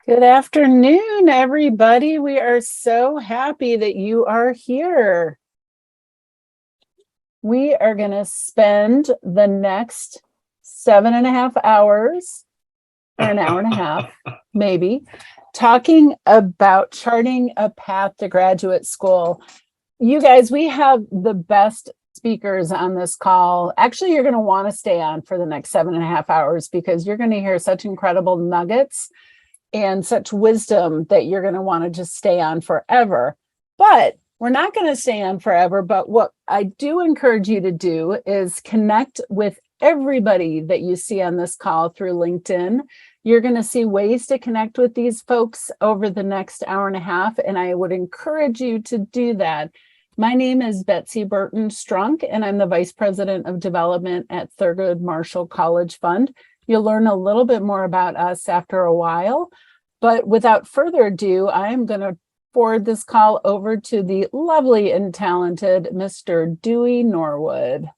Good afternoon, everybody. We are so happy that you are here. We are going to spend the next 7.5 hours, or an hour and a half, maybe, talking about charting a path to graduate school. You guys, we have the best speakers on this call. Actually, you're going to want to stay on for the next 7.5 hours because you're going to hear such incredible nuggets and such wisdom that you're going to want to just stay on forever. But we're not going to stay on forever. But what I do encourage you to do is connect with everybody that you see on this call through LinkedIn. You're going to see ways to connect with these folks over the next hour and a half, and I would encourage you to do that. My name is Betsy Burton Strunk, and I'm the Vice President of Development at Thurgood Marshall College Fund. You'll learn a little bit more about us after a while, but without further ado, I'm going to forward this call over to the lovely and talented Mr. Dewey Norwood.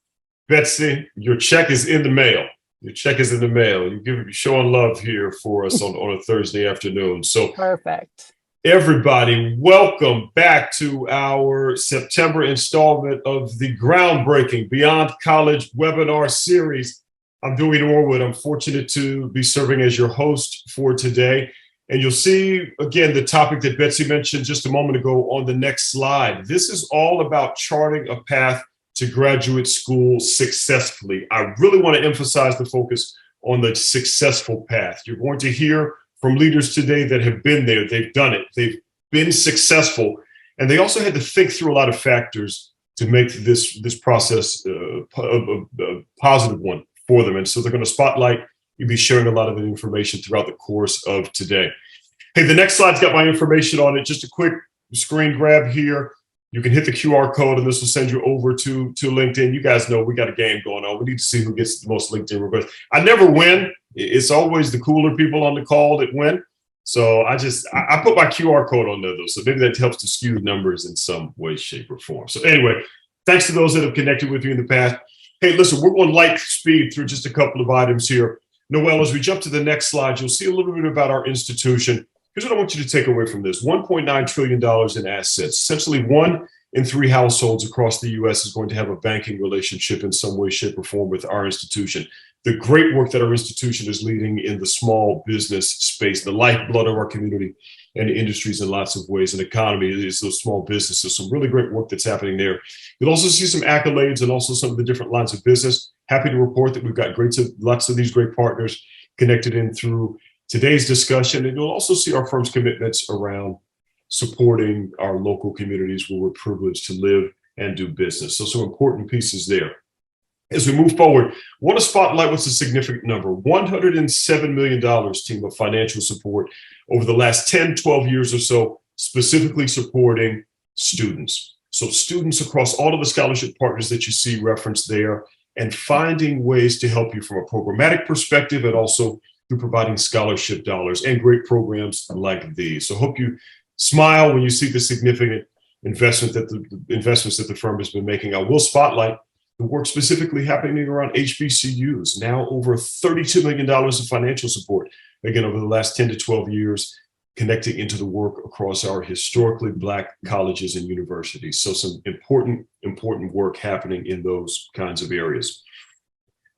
Betsy, your check is in the mail. Your check is in the mail. You're showing love here for us on a Thursday afternoon. So perfect. Everybody, welcome back to our September installment of the groundbreaking Beyond College webinar series. I'm Dewey Norwood. I'm fortunate to be serving as your host for today. And you'll see, again, the topic that Betsy mentioned just a moment ago on the next slide. This is all about charting a path to graduate school successfully. I really want to emphasize the focus on the successful path. You're going to hear from leaders today that have been there. They've done it. They've been successful. And they also had to think through a lot of factors to make this process a positive one for them. And so they're going to spotlight. You'll be sharing a lot of the information throughout the course of today. Hey, the next slide's got my information on it. Just a quick screen grab here. You can hit the QR code and this will send you over to LinkedIn. You guys know we got a game going on. We need to see who gets the most LinkedIn requests. I never win. It's always the cooler people on the call that win. So I put my QR code on there though. So maybe that helps to skew the numbers in some way, shape, or form. So anyway, thanks to those that have connected with you in the past. Hey, listen, we're going light speed through just a couple of items here. Noel, as we jump to the next slide, you'll see a little bit about our institution. Here's what I want you to take away from this. $1.9 trillion in assets. Essentially 1 in 3 households across the U.S. is going to have a banking relationship in some way, shape, or form with our institution. The great work that our institution is leading in the small business space, the lifeblood of our community and industries in lots of ways, and economy is those small businesses. Some really great work that's happening there. You'll also see some accolades and also some of the different lines of business. Happy to report that we've got lots of these great partners connected in through today's discussion. And you'll also see our firm's commitments around supporting our local communities where we're privileged to live and do business. So some important pieces there. As we move forward, I want to spotlight what's a significant number. $107 million, team, of financial support over the last 10, 12 years or so, specifically supporting students. So students across all of the scholarship partners that you see referenced there, and finding ways to help you from a programmatic perspective and also through providing scholarship dollars and great programs like these. So hope you smile when you see the significant investments that the firm has been making. I will spotlight the work specifically happening around HBCUs, now over $32 million of financial support, again, over the last 10 to 12 years, connecting into the work across our historically Black colleges and universities. So some important work happening in those kinds of areas.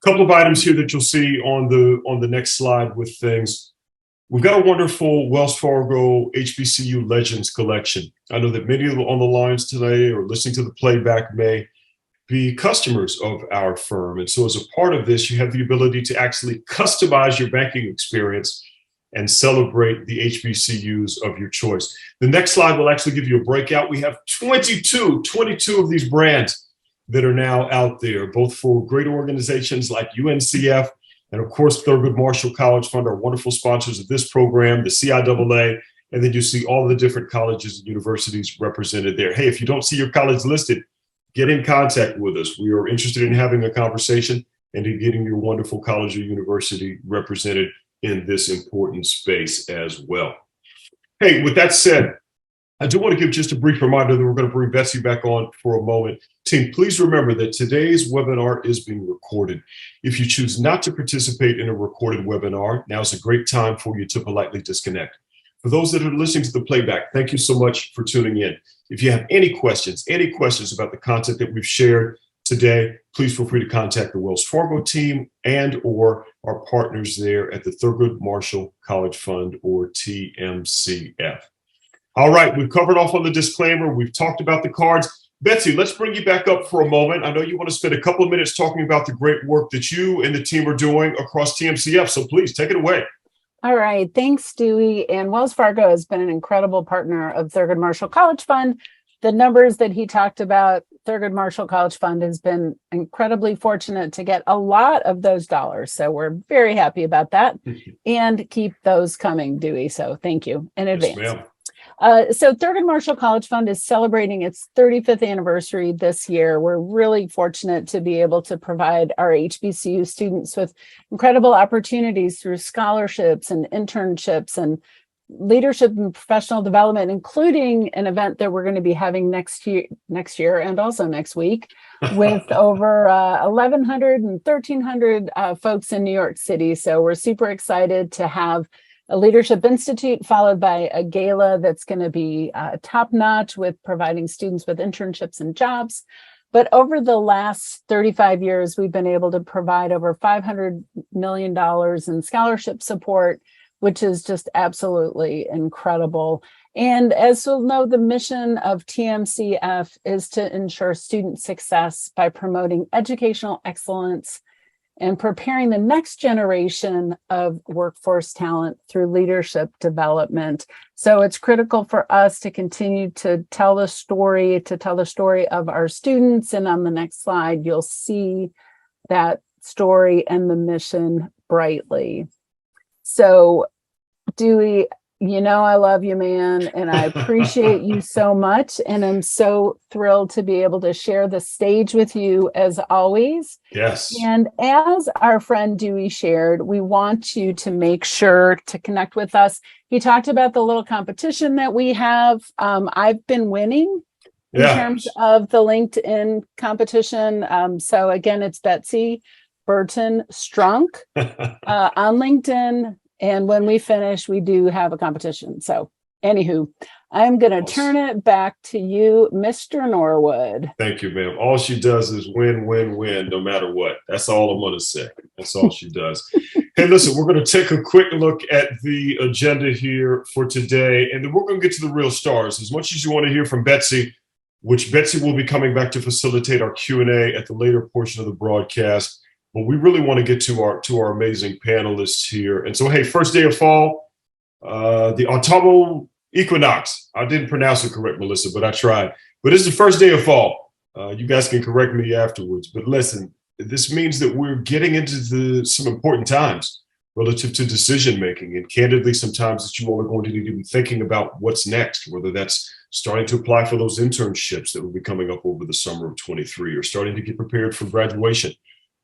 A couple of items here that you'll see on the next slide with things. We've got a wonderful Wells Fargo HBCU Legends collection. I know that many of on the lines today or listening to the playback may be customers of our firm. And so as a part of this, you have the ability to actually customize your banking experience and celebrate the HBCUs of your choice. The next slide will actually give you a breakout. We have 22 of these brands that are now out there, both for great organizations like UNCF and of course, Thurgood Marshall College Fund are wonderful sponsors of this program, the CIAA, and then you see all the different colleges and universities represented there. Hey, if you don't see your college listed, get in contact with us. We are interested in having a conversation and in getting your wonderful college or university represented in this important space as well. Hey, with that said, I do want to give just a brief reminder that we're going to bring Betsy back on for a moment. Team, please remember that today's webinar is being recorded. If you choose not to participate in a recorded webinar, now is a great time for you to politely disconnect. For those that are listening to the playback, thank you so much for tuning in. If you have any questions about the content that we've shared today, please feel free to contact the Wells Fargo team and or our partners there at the Thurgood Marshall College Fund, or TMCF. All right, we've covered off on the disclaimer. We've talked about the cards. Betsy, let's bring you back up for a moment. I know you want to spend a couple of minutes talking about the great work that you and the team are doing across TMCF. So please take it away. All right. Thanks, Dewey. And Wells Fargo has been an incredible partner of Thurgood Marshall College Fund. The numbers that he talked about, Thurgood Marshall College Fund has been incredibly fortunate to get a lot of those dollars. So we're very happy about that and keep those coming, Dewey. So thank you in advance. Yes, ma'am. So Thurgood Marshall College Fund is celebrating its 35th anniversary this year. We're really fortunate to be able to provide our HBCU students with incredible opportunities through scholarships and internships and leadership and professional development, including an event that we're going to be having next year and also next week with over 1,100 and 1,300 folks in New York City. So we're super excited to have a Leadership Institute, followed by a gala that's going to be top-notch with providing students with internships and jobs. But over the last 35 years, we've been able to provide over $500 million in scholarship support, which is just absolutely incredible. And as you'll know, the mission of TMCF is to ensure student success by promoting educational excellence and preparing the next generation of workforce talent through leadership development. So it's critical for us to continue to tell the story of our students. And on the next slide, you'll see that story and the mission brightly. So, Dewey, you know I love you, man, and I appreciate you so much. And I'm so thrilled to be able to share the stage with you as always. Yes. And as our friend Dewey shared, we want you to make sure to connect with us. He talked about the little competition that we have. I've been winning in terms of the LinkedIn competition. So again, it's Betsy Burton Strunk on LinkedIn. And when we finish, we do have a competition. So anywho, I'm going to turn it back to you, Mr. Norwood. Thank you, ma'am. All she does is win, win, win, no matter what. That's all I'm going to say. That's all she does. Hey, listen, we're going to take a quick look at the agenda here for today, and then we're going to get to the real stars. As much as you want to hear from Betsy, which Betsy will be coming back to facilitate our Q&A at the later portion of the broadcast. But we really want to get to our amazing panelists here. And so, hey, first day of fall, the autumnal equinox. I didn't pronounce it correct, Melissa, but I tried. But it's the first day of fall. You guys can correct me afterwards. But listen, this means that we're getting into some important times relative to decision making. And candidly, sometimes that you all are going to need to be thinking about what's next, whether that's starting to apply for those internships that will be coming up over the summer of 23, or starting to get prepared for graduation.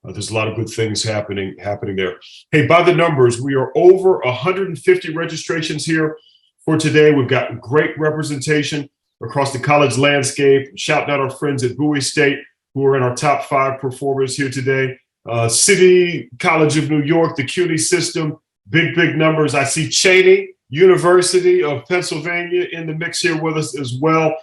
There's a lot of good things happening there. Hey, by the numbers, we are over 150 registrations here for today. We've got great representation across the college landscape. Shouting out our friends at Bowie State, who are in our top 5 performers here today. City College of New York, the CUNY system, big numbers. I see Cheney University of Pennsylvania in the mix here with us as well.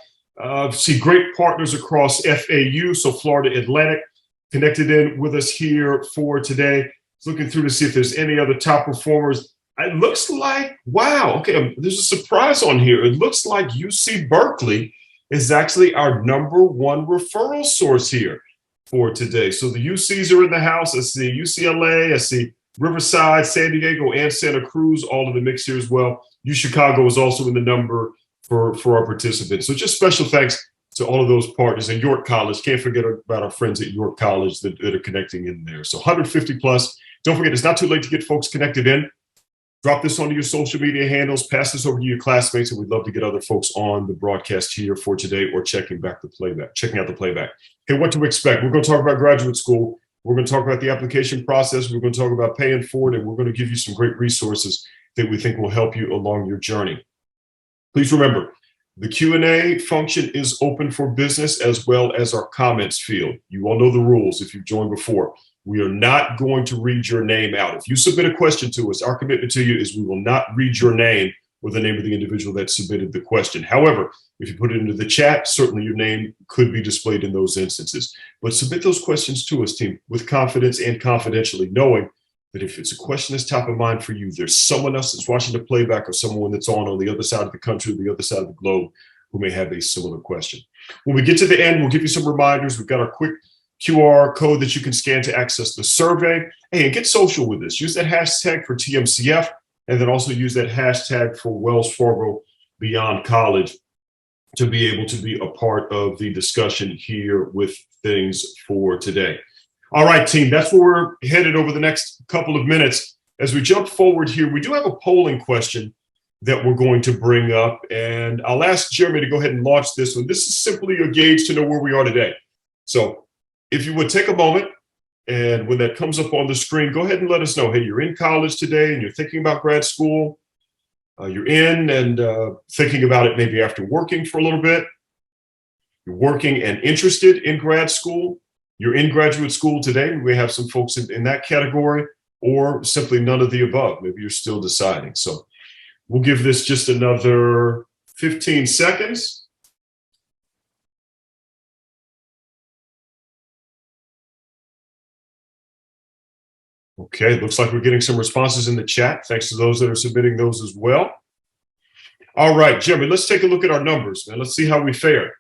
See great partners across FAU, so Florida Atlantic, connected in with us here for today. Looking through to see if there's any other top performers. It looks like, wow, okay, there's a surprise on here. It looks like UC Berkeley is actually our #1 referral source here for today. So the UCs are in the house. I see UCLA, I see Riverside, San Diego, and Santa Cruz, all in the mix here as well. UChicago is also in the number for our participants. So just special thanks to all of those partners. And York College, can't forget about our friends at York College that are connecting in there. So 150 plus. Don't forget, it's not too late to get folks connected in. Drop this onto your social media handles, pass this over to your classmates, and we'd love to get other folks on the broadcast here for today or checking out the playback. Hey, what to expect? We're going to talk about graduate school. We're going to talk about the application process. We're going to talk about paying for it, and we're going to give you some great resources that we think will help you along your journey. Please remember, the Q&A function is open for business as well as our comments field. You all know the rules if you've joined before. We are not going to read your name out. If you submit a question to us, our commitment to you is we will not read your name or the name of the individual that submitted the question. However, if you put it into the chat, certainly your name could be displayed in those instances. But submit those questions to us, team, with confidence and confidentially, knowing that if it's a question that's top of mind for you, there's someone else that's watching the playback or someone that's on the other side of the country, the other side of the globe, who may have a similar question. When we get to the end, we'll give you some reminders. We've got our quick QR code that you can scan to access the survey. Hey, and get social with this. Use that hashtag for TMCF, and then also use that hashtag for Wells Fargo Beyond College to be able to be a part of the discussion here with things for today. All right, team, that's where we're headed over the next couple of minutes. As we jump forward here, we do have a polling question that we're going to bring up, and I'll ask Jeremy to go ahead and launch this one. This is simply a gauge to know where we are today. So if you would take a moment, and when that comes up on the screen, go ahead and let us know, hey, you're in college today and you're thinking about grad school. You're in and thinking about it maybe after working for a little bit. You're working and interested in grad school. You're in graduate school today. We have some folks in that category, or simply none of the above. Maybe you're still deciding. So we'll give this just another 15 seconds. Okay, looks like we're getting some responses in the chat. Thanks to those that are submitting those as well. All right, Jeremy, let's take a look at our numbers, man. Let's see how we fared.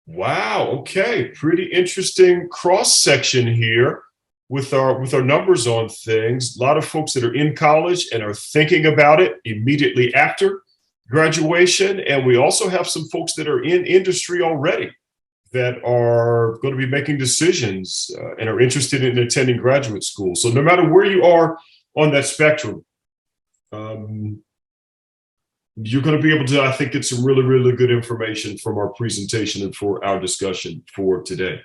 Wow, okay, pretty interesting cross-section here with our numbers on things. A lot of folks that are in college and are thinking about it immediately after graduation, and we also have some folks that are in industry already that are going to be making decisions and are interested in attending graduate school. So no matter where you are on that spectrum, you're going to be able to, I think, get some really, really good information from our presentation and for our discussion for today.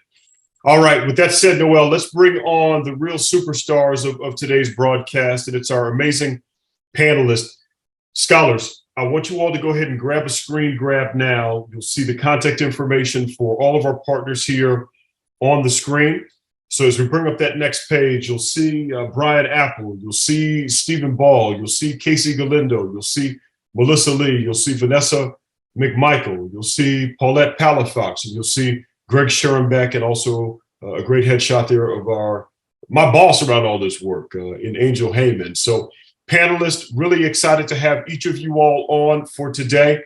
All right, with that said, Noel, let's bring on the real superstars of today's broadcast, and it's our amazing panelists. Scholars, I want you all to go ahead and grab a screen grab now. You'll see the contact information for all of our partners here on the screen. So as we bring up that next page, you'll see Brian Apple, you'll see Stephen Ball, you'll see Casey Galindo, you'll see Melissa Lee, you'll see Vanessa McMichael, you'll see Paulette Palafox, and you'll see Greg Schoenbeck, and also a great headshot there of my boss around all this work in Angel Heyman. So panelists, really excited to have each of you all on for today.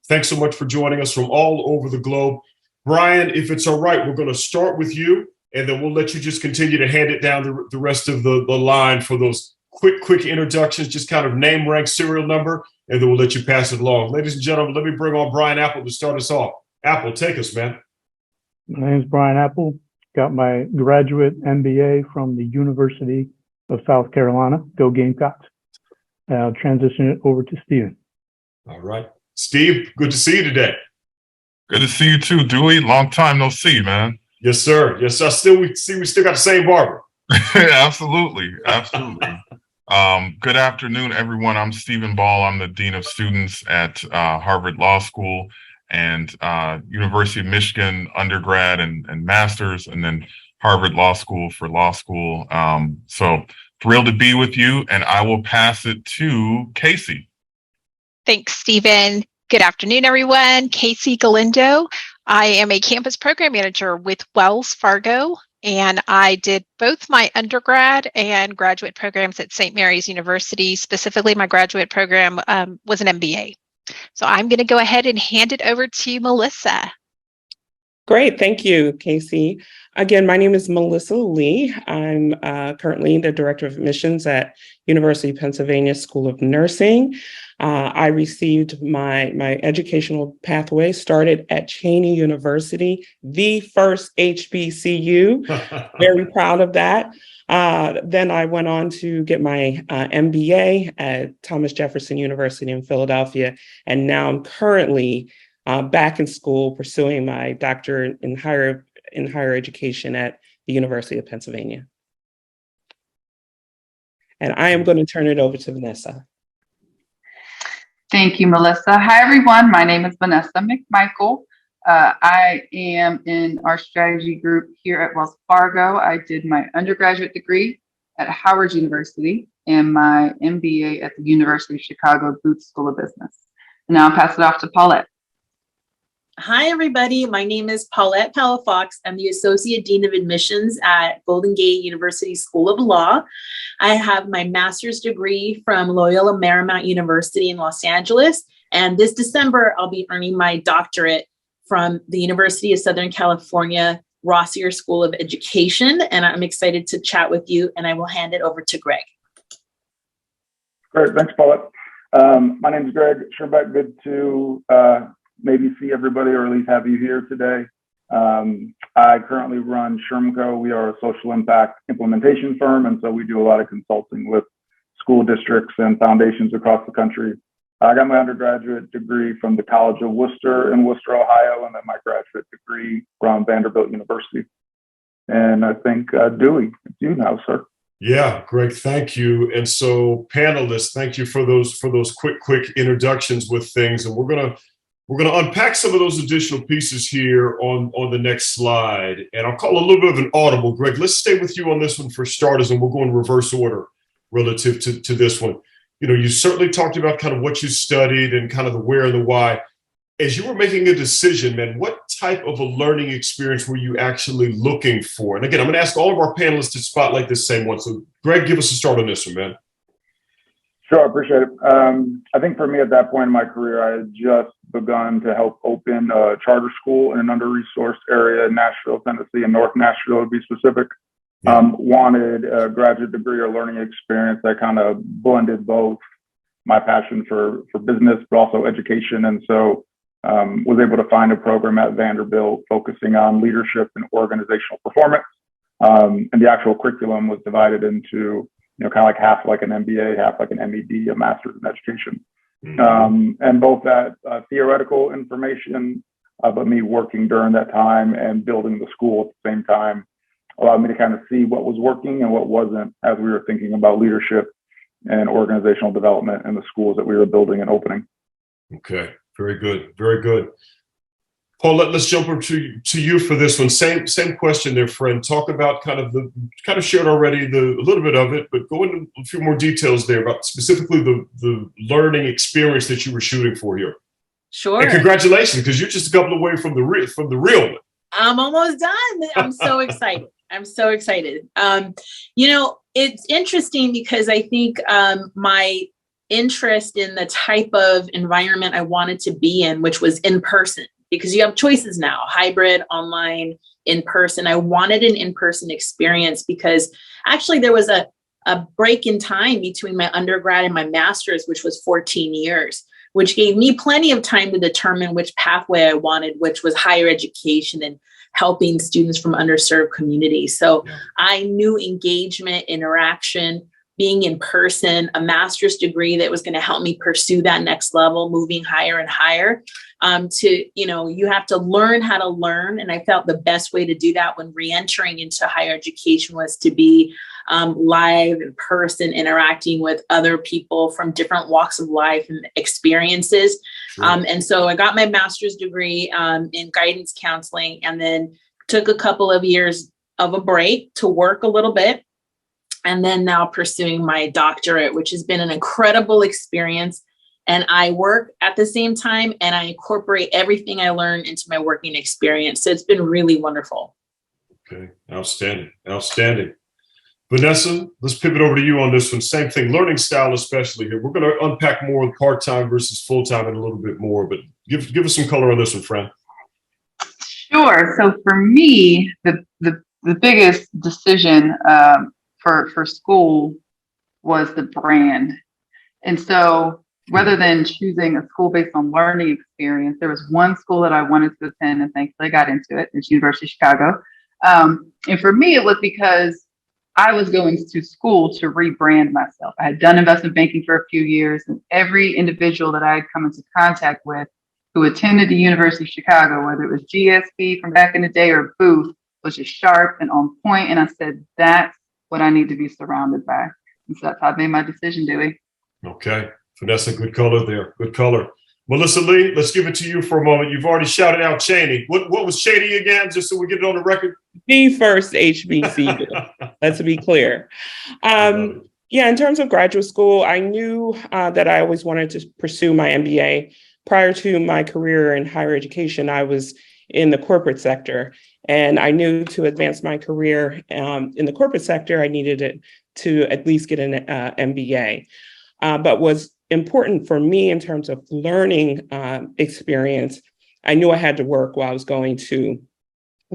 Thanks so much for joining us from all over the globe. Brian, if it's all right, we're going to start with you, and then we'll let you just continue to hand it down the rest of the line for those quick introductions, just kind of name, rank, serial number, and then we'll let you pass it along. Ladies and gentlemen, let me bring on Brian Apple to start us off. Apple, take us, man. My name is Brian Apple. Got my graduate MBA from the University of South Carolina. Go Gamecocks. I'll transition it over to Steven. All right. Steve, good to see you today. Good to see you too, Dewey. Long time no see, man. Yes, sir. Yes, sir. We still got the same barber. Absolutely. Good afternoon, everyone. I'm Stephen Ball. I'm the Dean of Students at Harvard Law School and University of Michigan undergrad and master's, and then Harvard Law School for law school. So thrilled to be with you, and I will pass it to Casey. Thanks, Stephen. Good afternoon, everyone. Casey Galindo. I am a campus program manager with Wells Fargo, and I did both my undergrad and graduate programs at St. Mary's University. Specifically, my graduate program was an MBA. So I'm going to go ahead and hand it over to Melissa. Great. Thank you, Casey. Again, my name is Melissa Lee. I'm currently the Director of Admissions at University of Pennsylvania School of Nursing. I received my educational pathway started at Cheyney University, the first HBCU. Very proud of that. Then I went on to get my MBA at Thomas Jefferson University in Philadelphia, and now I'm currently back in school pursuing my doctorate in higher education at the University of Pennsylvania. And I am going to turn it over to Vanessa. Thank you, Melissa. Hi, everyone. My name is Vanessa McMichael. I am in our strategy group here at Wells Fargo. I did my undergraduate degree at Howard University and my MBA at the University of Chicago Booth School of Business. And now I'll pass it off to Paulette. Hi, everybody. My name is Paulette Palafox. I'm the Associate Dean of Admissions at Golden Gate University School of Law. I have my master's degree from Loyola Marymount University in Los Angeles. And this December, I'll be earning my doctorate from the University of Southern California Rossier School of Education. And I'm excited to chat with you, and I will hand it over to Greg. Great. Thanks, Paulette. My name is Greg Scherbeck. Good to maybe see everybody, or at least have you here today. I currently run Shermco. We are a social impact implementation firm, and so we do a lot of consulting with school districts and foundations across the country. I got my undergraduate degree from the College of Worcester in Worcester, Ohio, and then my graduate degree from Vanderbilt University. And I think, Dewey, it's you now, sir. Yeah, Greg, thank you. And so, panelists, thank you for those quick introductions with things. And we're gonna unpack some of those additional pieces here on the next slide. And I'll call a little bit of an audible. Greg, let's stay with you on this one for starters, and we'll go in reverse order relative to this one. You know, you certainly talked about kind of what you studied and kind of the where and the why. As you were making a decision, man, what type of a learning experience were you actually looking for? And again, I'm going to ask all of our panelists to spotlight this same one. So, Greg, give us a start on this one, man. Sure, I appreciate it. I think for me at that point in my career, I had just begun to help open a charter school in an under-resourced area in Nashville, Tennessee, and North Nashville to be specific. Wanted a graduate degree or learning experience that kind of blended both my passion for business, but also education. And so was able to find a program at Vanderbilt focusing on leadership and organizational performance. And the actual curriculum was divided into, kind of like half like an MBA, half like an MED, a master's in education. And both that theoretical information, but me working during that time and building the school at the same time allowed me to kind of see what was working and what wasn't as we were thinking about leadership and organizational development in the schools that we were building and opening. Okay, very good, very good. Paul, let's jump over to you for this one. Same question there, friend. Talk about kind of shared already a little bit of it, but go into a few more details there about specifically the learning experience that you were shooting for here. Sure. And congratulations, because you're just a couple away from the real one. I'm almost done. I'm so excited. I'm so excited. It's interesting because I think my interest in the type of environment I wanted to be in, which was in person, because you have choices now, hybrid, online, in person. I wanted an in-person experience because actually there was a break in time between my undergrad and my master's, which was 14 years, which gave me plenty of time to determine which pathway I wanted, which was higher education and helping students from underserved communities. So I knew engagement, interaction, being in person, a master's degree that was going to help me pursue that next level, moving higher and higher. You have to learn how to learn. And I felt the best way to do that when re-entering into higher education was to be live, in person, interacting with other people from different walks of life and experiences. Sure. And so I got my master's degree in guidance counseling, and then took a couple of years of a break to work a little bit. And then now pursuing my doctorate, which has been an incredible experience. And I work at the same time, and I incorporate everything I learned into my working experience. So it's been really wonderful. Okay, outstanding. Vanessa, let's pivot over to you on this one. Same thing, learning style especially here. We're going to unpack more of part-time versus full-time in a little bit more, but give us some color on this one, friend. Sure. So for me, the biggest decision for school was the brand. And so rather than choosing a school based on learning experience, there was one school that I wanted to attend, and thankfully I got into it. It's University of Chicago. And for me, it was because I was going to school to rebrand myself. I had done investment banking for a few years, and every individual that I had come into contact with who attended the University of Chicago, whether it was GSB from back in the day or Booth, was just sharp and on point. And I said, that's what I need to be surrounded by. And so that's how I made my decision, Dewey. Okay. Vanessa, good color there. Good color. Melissa Lee, let's give it to you for a moment. You've already shouted out Cheney. What was Cheney again, just so we get it on the record? The first HBCU. Let's be clear. Yeah, in terms of graduate school, I knew that I always wanted to pursue my MBA. Prior to my career in higher education, I was in the corporate sector, and I knew to advance my career in the corporate sector, I needed it to at least get an MBA. But what's important for me in terms of learning experience, I knew I had to work while I was going to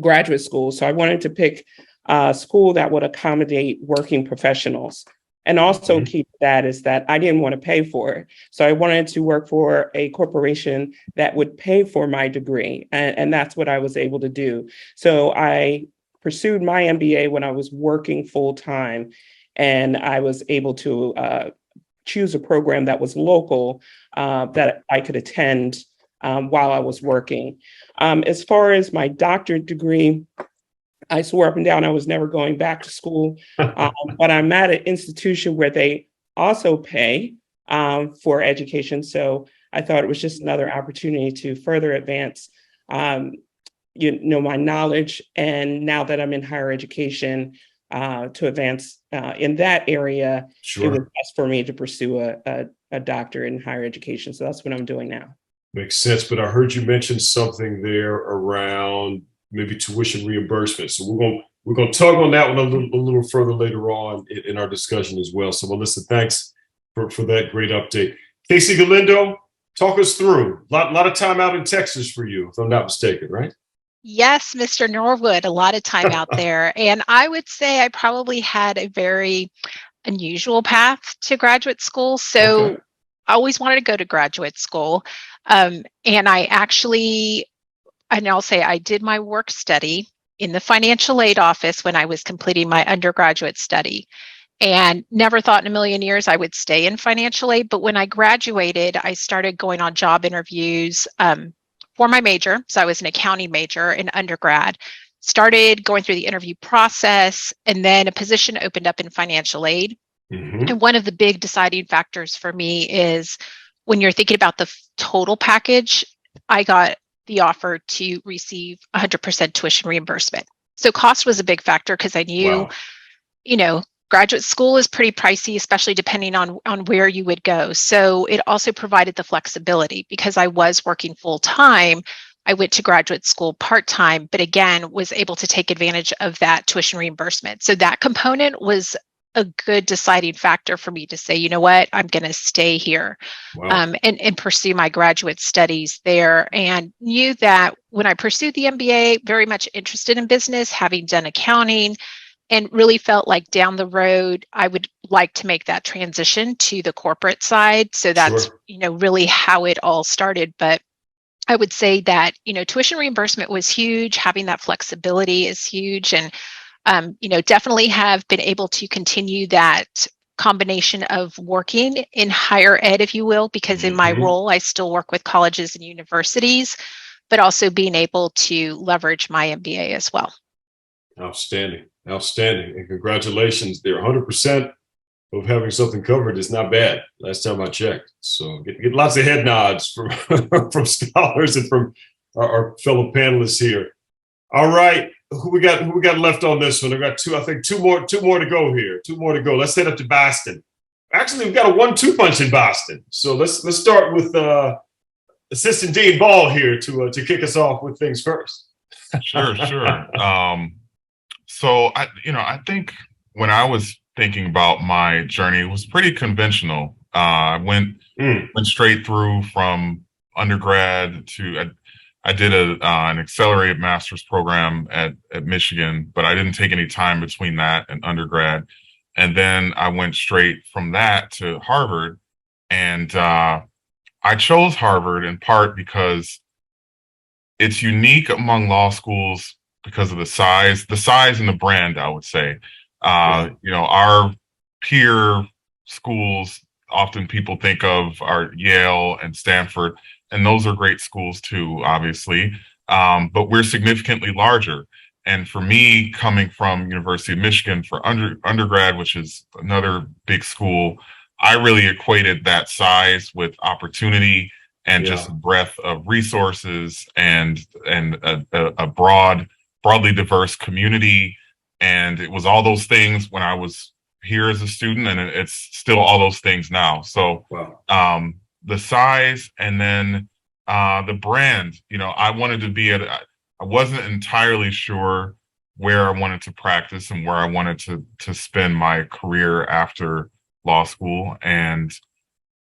graduate school. So I wanted to pick a school that would accommodate working professionals. And also key to that is that I didn't want to pay for it. So I wanted to work for a corporation that would pay for my degree. And that's what I was able to do. So I pursued my MBA when I was working full time, and I was able to choose a program that was local that I could attend while I was working. As far as my doctorate degree, I swore up and down I was never going back to school, but I'm at an institution where they also pay for education. So I thought it was just another opportunity to further advance, my knowledge. And now that I'm in higher education, to advance in that area, It was best for me to pursue a doctorate in higher education. So that's what I'm doing now. Makes sense. But I heard you mention something there around maybe tuition reimbursement. So we're gonna tug on that one a little further later on in our discussion as well. So Melissa, thanks for that great update. Casey Galindo, talk us through. Lot of time out in Texas for you, if I'm not mistaken, right? Yes, Mr. Norwood, a lot of time out there. And I would say I probably had a very unusual path to graduate school. So I always wanted to go to graduate school. And I'll say I did my work study in the financial aid office when I was completing my undergraduate study, and never thought in a million years I would stay in financial aid. But when I graduated, I started going on job interviews for my major. So I was an accounting major in undergrad, started going through the interview process, and then a position opened up in financial aid. And one of the big deciding factors for me is when you're thinking about the total package, I got the offer to receive 100% tuition reimbursement. So cost was a big factor because I knew, graduate school is pretty pricey, especially depending on where you would go. So it also provided the flexibility because I was working full time. I went to graduate school part-time, but again, was able to take advantage of that tuition reimbursement. So that component was a good deciding factor for me to say, you know what, I'm going to stay here and pursue my graduate studies there. And knew that when I pursued the MBA, very much interested in business, having done accounting, and really felt like down the road, I would like to make that transition to the corporate side. So that's, really how it all started. But I would say that, tuition reimbursement was huge. Having that flexibility is huge. And definitely have been able to continue that combination of working in higher ed, if you will, because in my role, I still work with colleges and universities, but also being able to leverage my MBA as well. Outstanding. And congratulations. They're 100% of having something covered is not bad. Last time I checked. So get lots of head nods from, from scholars and from our fellow panelists here. All right. Who we got left on this one? I got two more to go here. Two more to go. Let's head up to Boston. Actually, we've got a 1-2 punch in Boston. So let's start with Assistant Dean Ball here to kick us off with things first. Sure. So I think when I was thinking about my journey, it was pretty conventional. I went straight through from undergrad to I did an accelerated master's program at Michigan, but I didn't take any time between that and undergrad. And then I went straight from that to Harvard. And I chose Harvard in part because it's unique among law schools because of the size and the brand, I would say. Our peer schools, often people think of are Yale and Stanford, and those are great schools too, obviously. But we're significantly larger. And for me, coming from University of Michigan for undergrad, which is another big school, I really equated that size with opportunity and just breadth of resources and a broadly diverse community And it was all those things when I was here as a student, and it's still all those things now. So Wow. the size, and then the brand, I wanted to be I wasn't entirely sure where I wanted to practice and where I wanted to spend my career after law school. And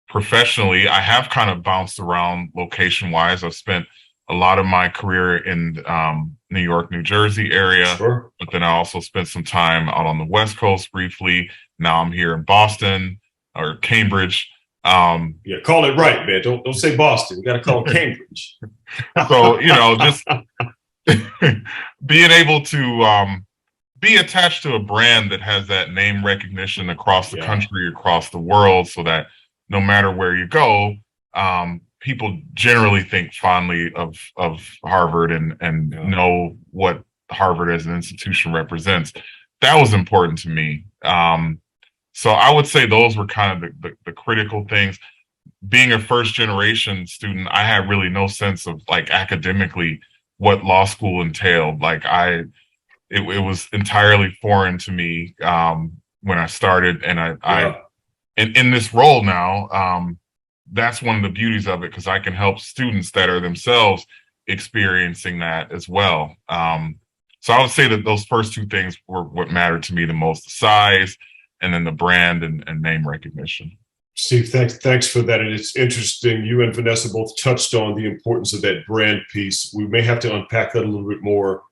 professionally, I have kind of bounced around location wise. I've spent a lot of my career in New York, New Jersey area, Sure. but then I also spent some time out on the West Coast briefly. Now I'm here in Boston or Cambridge. Yeah, call it right, man. Don't say Boston. We got to call it Cambridge. So, just being able to be attached to a brand that has that name recognition across the country, across the world, so that no matter where you go, people generally think fondly of Harvard and know what Harvard as an institution represents. That was important to me. So I would say those were kind of the critical things. Being a first generation student, I had really no sense of like academically what law school entailed. Like it was entirely foreign to me when I started, and I in this role now, that's one of the beauties of it, because I can help students that are themselves experiencing that as well. So I would say that those first two things were what mattered to me the most: the size, and then the brand and name recognition. Steve, thanks for that. And it's interesting. You and Vanessa both touched on the importance of that brand piece. We may have to unpack that a little bit more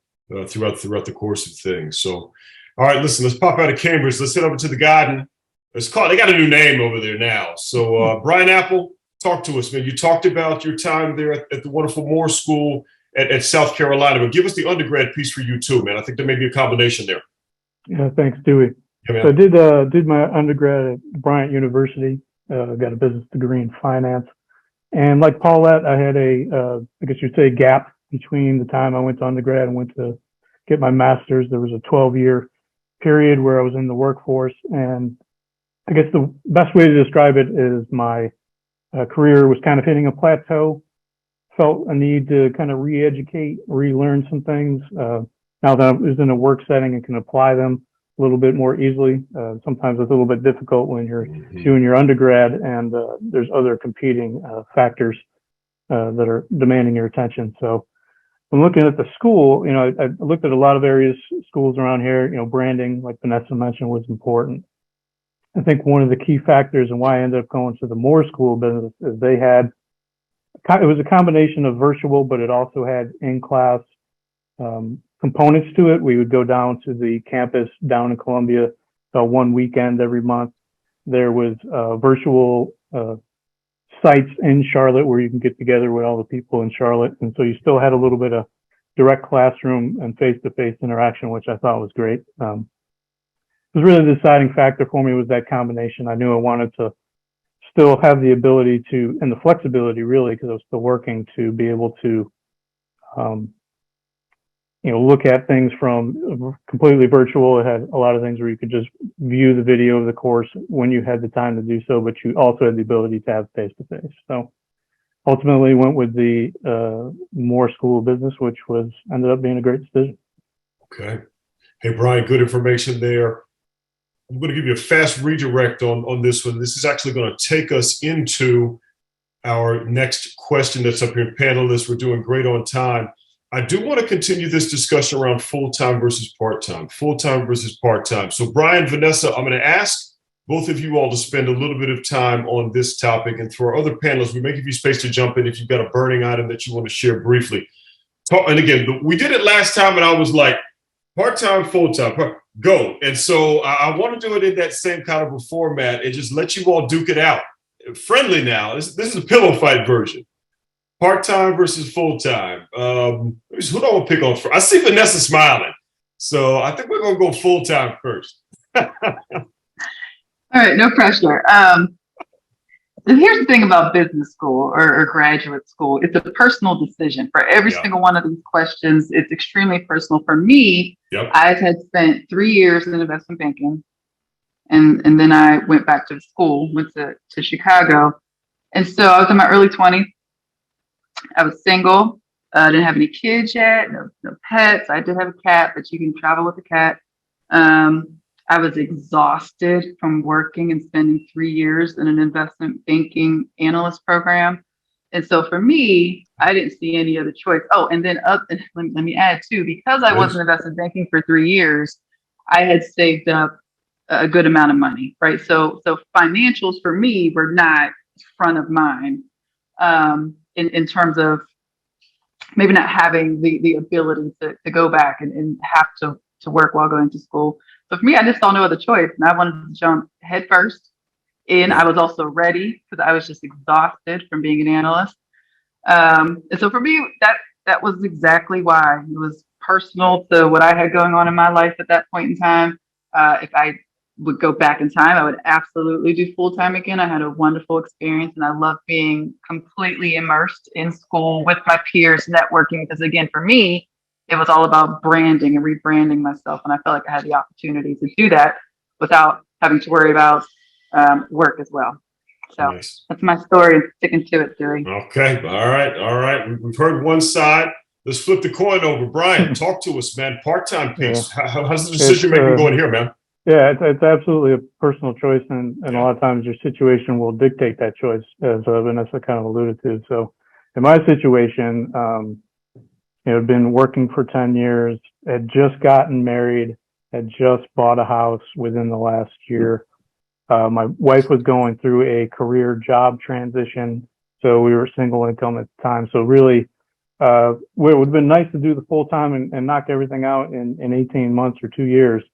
throughout the course of things. So, all right, listen, let's pop out of Cambridge. Let's head over to the Garden. They got a new name over there now. So, Brian Apple, talk to us, man. You talked about your time there at the wonderful Moore School at South Carolina, but give us the undergrad piece for you too, man. I think there may be a combination there. Yeah, thanks, Dewey. Yeah, so I did my undergrad at Bryant University. Got a business degree in finance. And like Paulette, I had I guess you'd say, gap between the time I went to undergrad and went to get my master's. There was a 12-year period where I was in the workforce. And I guess the best way to describe it is my career was kind of hitting a plateau. Felt a need to kind of re-educate, relearn some things. Now that I was in a work setting and can apply them a little bit more easily. Sometimes it's a little bit difficult when you're doing your undergrad and there's other competing factors that are demanding your attention. So when looking at the school, I looked at a lot of various schools around here. Branding, like Vanessa mentioned, was important. I think one of the key factors and why I ended up going to the Moore School of Business is it was a combination of virtual, but it also had in-class components to it. We would go down to the campus down in Columbia one weekend every month. There was virtual sites in Charlotte where you can get together with all the people in Charlotte. And so you still had a little bit of direct classroom and face-to-face interaction, which I thought was great. It was really the deciding factor for me was that combination. I knew I wanted to still have the ability to, and the flexibility really, because I was still working, to be able to look at things from completely virtual. It had a lot of things where you could just view the video of the course when you had the time to do so, but you also had the ability to have face-to-face. So ultimately went with the Moore School of Business, which ended up being a great decision. Okay. Hey, Brian, good information there. I'm going to give you a fast redirect on this one. This is actually going to take us into our next question that's up here. Panelists, we're doing great on time. I do want to continue this discussion around full-time versus part-time, So Brian, Vanessa, I'm going to ask both of you all to spend a little bit of time on this topic. And for our other panelists, we may give you space to jump in if you've got a burning item that you want to share briefly. And again, we did it last time and I was like, part-time, full-time, go. And so I want to do it in that same kind of a format and just let you all duke it out. Friendly now. This is a pillow fight version. Part-time versus full-time. Who do I want to pick on first? I see Vanessa smiling. So I think we're going to go full-time first. All right, no pressure. Here's the thing about business school or graduate school. It's a personal decision for every single one of these questions. It's extremely personal. For me, I had spent 3 years in investment banking. And then I went back to school, went to Chicago. And so I was in my early 20s. I was single. I didn't have any kids yet, no pets. I did have a cat, but you can travel with a cat. I was exhausted from working and spending 3 years in an investment banking analyst program. And so for me, I didn't see any other choice. Oh, and then let me add too, because I was in investment banking for 3 years, I had saved up a good amount of money, right? So financials for me were not front of mind in terms of maybe not having the ability to go back and have to work while going to school. So for me, I just saw no other choice, and I wanted to jump head first. And I was also ready because I was just exhausted from being an analyst. And so for me, that was exactly why. It was personal to what I had going on in my life at that point in time. If I would go back in time, I would absolutely do full-time again. I had a wonderful experience, and I loved being completely immersed in school with my peers, networking, because again, for me, it was all about branding and rebranding myself. And I felt like I had the opportunity to do that without having to worry about work as well. So Nice. That's my story, sticking to it, Dewey. Okay. All right. We've heard one side. Let's flip the coin over. Brian, talk to us, man. Part-time piece. Yeah. How's the decision making going here, man? Yeah, it's absolutely a personal choice, and a lot of times your situation will dictate that choice, as Vanessa kind of alluded to. So in my situation, I'd been working for 10 years, had just gotten married, had just bought a house within the last year. My wife was going through a career job transition, so we were single income at the time. So really, it would have been nice to do the full time and knock everything out in 18 months or 2 years.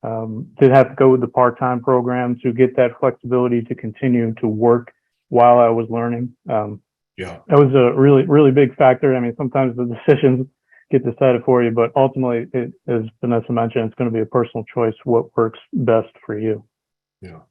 Did have to go with the part-time program to get that flexibility to continue to work while I was learning. That was a really, really big factor. I mean, sometimes the decisions get decided for you, but ultimately, as Vanessa mentioned, it's going to be a personal choice, what works best for you. Yeah.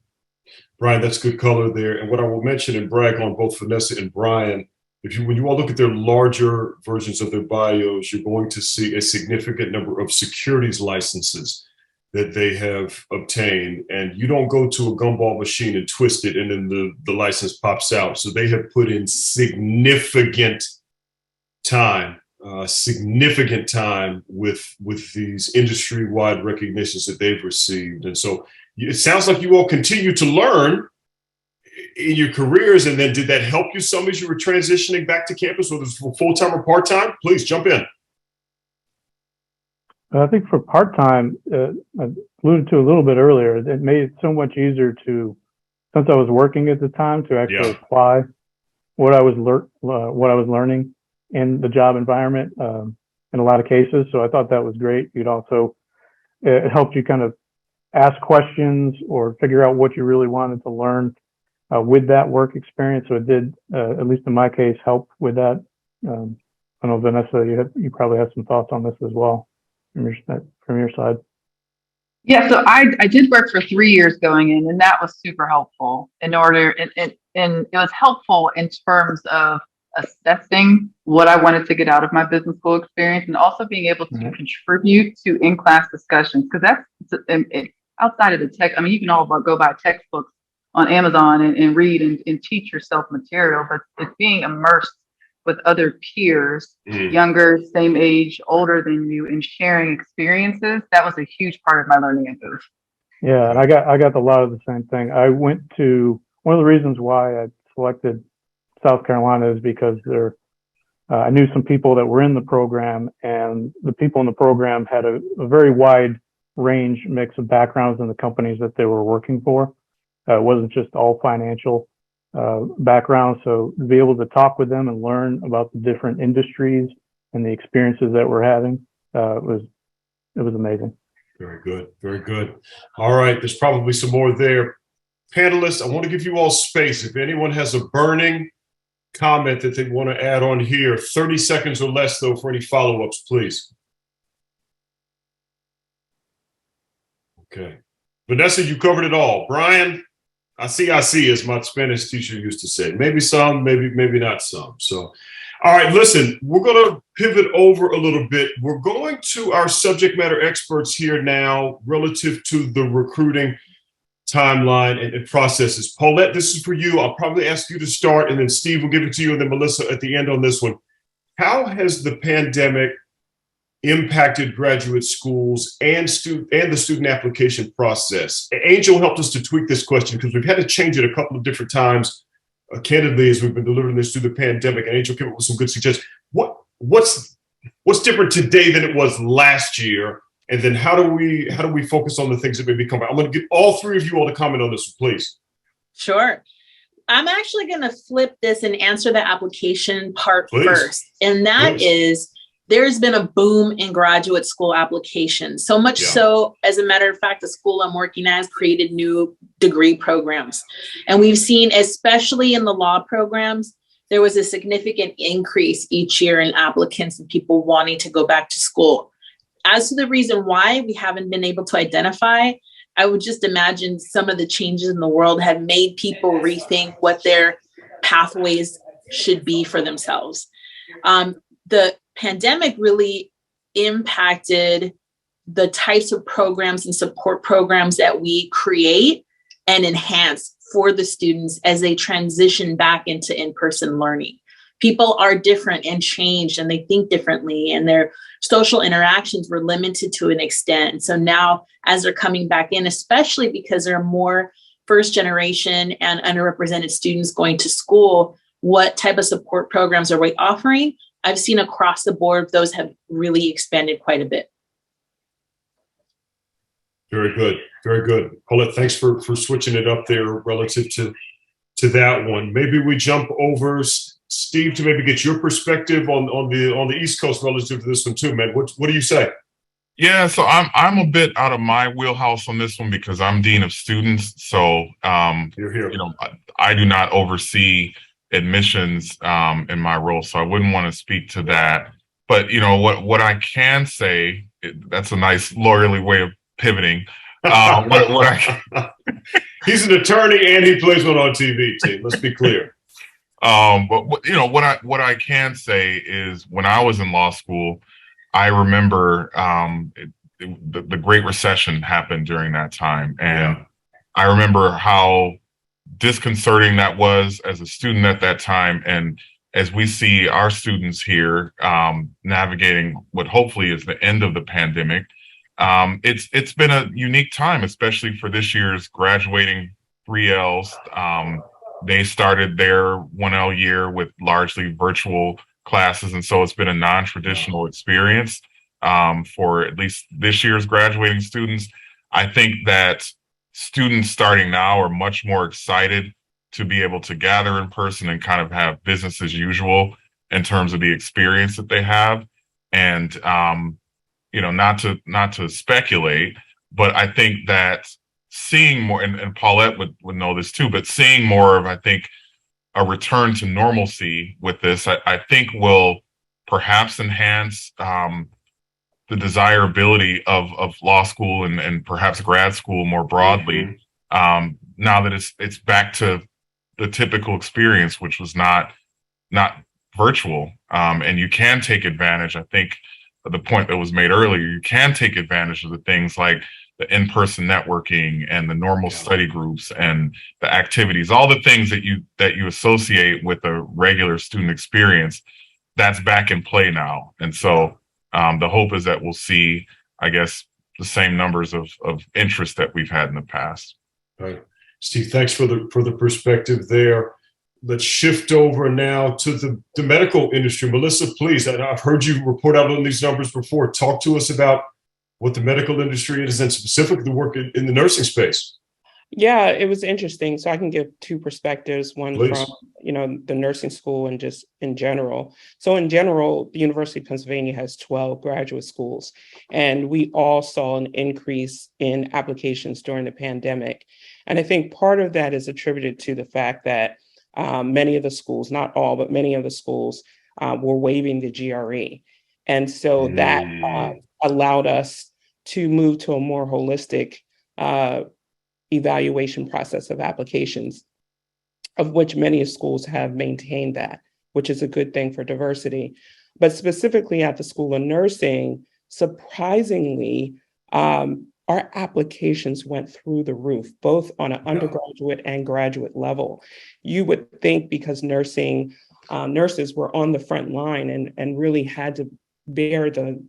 Brian, that's good color there. And what I will mention and brag on both Vanessa and Brian, when you all look at their larger versions of their bios, you're going to see a significant number of securities licenses that they have obtained. And you don't go to a gumball machine and twist it and then the license pops out. So they have put in significant time with these industry-wide recognitions that they've received. And so it sounds like you all continue to learn in your careers. And then did that help you some as you were transitioning back to campus, whether it's full-time or part-time? Please jump in. I think for part-time, I alluded to a little bit earlier, it made it so much easier since I was working at the time, to actually apply what I was learning in the job environment in a lot of cases. So I thought that was great. It helped you kind of ask questions or figure out what you really wanted to learn with that work experience. So it did, at least in my case, help with that. I don't know, Vanessa, you probably have some thoughts on this as well from your side. Yeah, so I did work for 3 years going in, and that was super helpful and it was helpful in terms of assessing what I wanted to get out of my business school experience, and also being able to contribute to in-class discussions, because that's outside of the tech. I mean, you can all go buy textbooks on Amazon and read and teach yourself material, but it's being immersed with other peers, younger, same age, older than you, and sharing experiences. That was a huge part of my learning at Booth. Yeah, and I got a lot of the same thing. I went to, one of the reasons why I selected South Carolina is because I knew some people that were in the program, and the people in the program had a very wide range mix of backgrounds in the companies that they were working for. It wasn't just all financial background. So to be able to talk with them and learn about the different industries and the experiences that we're having, it was amazing. Very good. Very good. All right. There's probably some more there. Panelists, I want to give you all space. If anyone has a burning comment that they want to add on here, 30 seconds or less, though, for any follow-ups, please. Okay. Vanessa, you covered it all. Brian, I see, as my Spanish teacher used to say. Maybe some, maybe not some. So, all right, listen, we're going to pivot over a little bit. We're going to our subject matter experts here now relative to the recruiting timeline and processes. Paulette, this is for you. I'll probably ask you to start, and then Steve will give it to you, and then Melissa at the end on this one. How has the pandemic impacted graduate schools and the student application process? Angel helped us to tweak this question because we've had to change it a couple of different times, candidly, as we've been delivering this through the pandemic. And Angel came up with some good suggestions. What's different today than it was last year? And then how do we focus on the things that may be coming? I'm going to get all three of you all to comment on this, please. Sure. I'm actually going to flip this and answer the application part first. And that is, there's been a boom in graduate school applications. So much so, as a matter of fact, the school I'm working at has created new degree programs. And we've seen, especially in the law programs, there was a significant increase each year in applicants and people wanting to go back to school. As to the reason why we haven't been able to identify, I would just imagine some of the changes in the world have made people rethink what their pathways should be for themselves. The pandemic really impacted the types of programs and support programs that we create and enhance for the students as they transition back into in-person learning. People are different and changed, and they think differently, and their social interactions were limited to an extent. So now, as they're coming back in, especially because there are more first generation and underrepresented students going to school, what type of support programs are we offering? I've seen across the board, those have really expanded quite a bit. Very good. Very good. Paulette, thanks for switching it up there relative to that one. Maybe we jump over, Steve, to maybe get your perspective on the East Coast relative to this one too, man. What do you say? Yeah, so I'm a bit out of my wheelhouse on this one because I'm dean of students. So You're here. I do not oversee admissions in my role, so I wouldn't want to speak to that. But what I can say, that's a nice lawyerly way of pivoting. He's an attorney and he plays one on TV, team. Let's be clear. But what I can say is when I was in law school, I remember the Great Recession happened during that time, and I remember how disconcerting that was as a student at that time. And as we see our students here navigating what hopefully is the end of the pandemic, it's been a unique time, especially for this year's graduating 3Ls. They started their 1L year with largely virtual classes, and so it's been a non-traditional experience for at least this year's graduating students. I think that students starting now are much more excited to be able to gather in person and kind of have business as usual in terms of the experience that they have. And not to speculate, but I think that seeing more, and Paulette would know this too, but seeing more of, I think, a return to normalcy with this, I think will perhaps enhance the desirability of law school and perhaps grad school more broadly. Now that it's back to the typical experience, which was not virtual, and you can take advantage. I think the point that was made earlier, you can take advantage of the things like the in-person networking and the normal study groups and the activities, all the things that you associate with a regular student experience. That's back in play now. And so the hope is that we'll see, I guess, the same numbers of interest that we've had in the past. Right. Steve, thanks for the perspective there. Let's shift over now to the medical industry. Melissa, please, I've heard you report out on these numbers before. Talk to us about what the medical industry is and specifically the work in the nursing space. Yeah, it was interesting. So I can give two perspectives, one Please. from, the nursing school and just in general. So in general, the University of Pennsylvania has 12 graduate schools, and we all saw an increase in applications during the pandemic. And I think part of that is attributed to the fact that many of the schools, not all, but many of the schools were waiving the GRE. And so that allowed us to move to a more holistic evaluation process of applications, of which many schools have maintained that, which is a good thing for diversity. But specifically at the School of Nursing, surprisingly, our applications went through the roof, both on an undergraduate and graduate level. You would think because nurses were on the front line and really had to bear the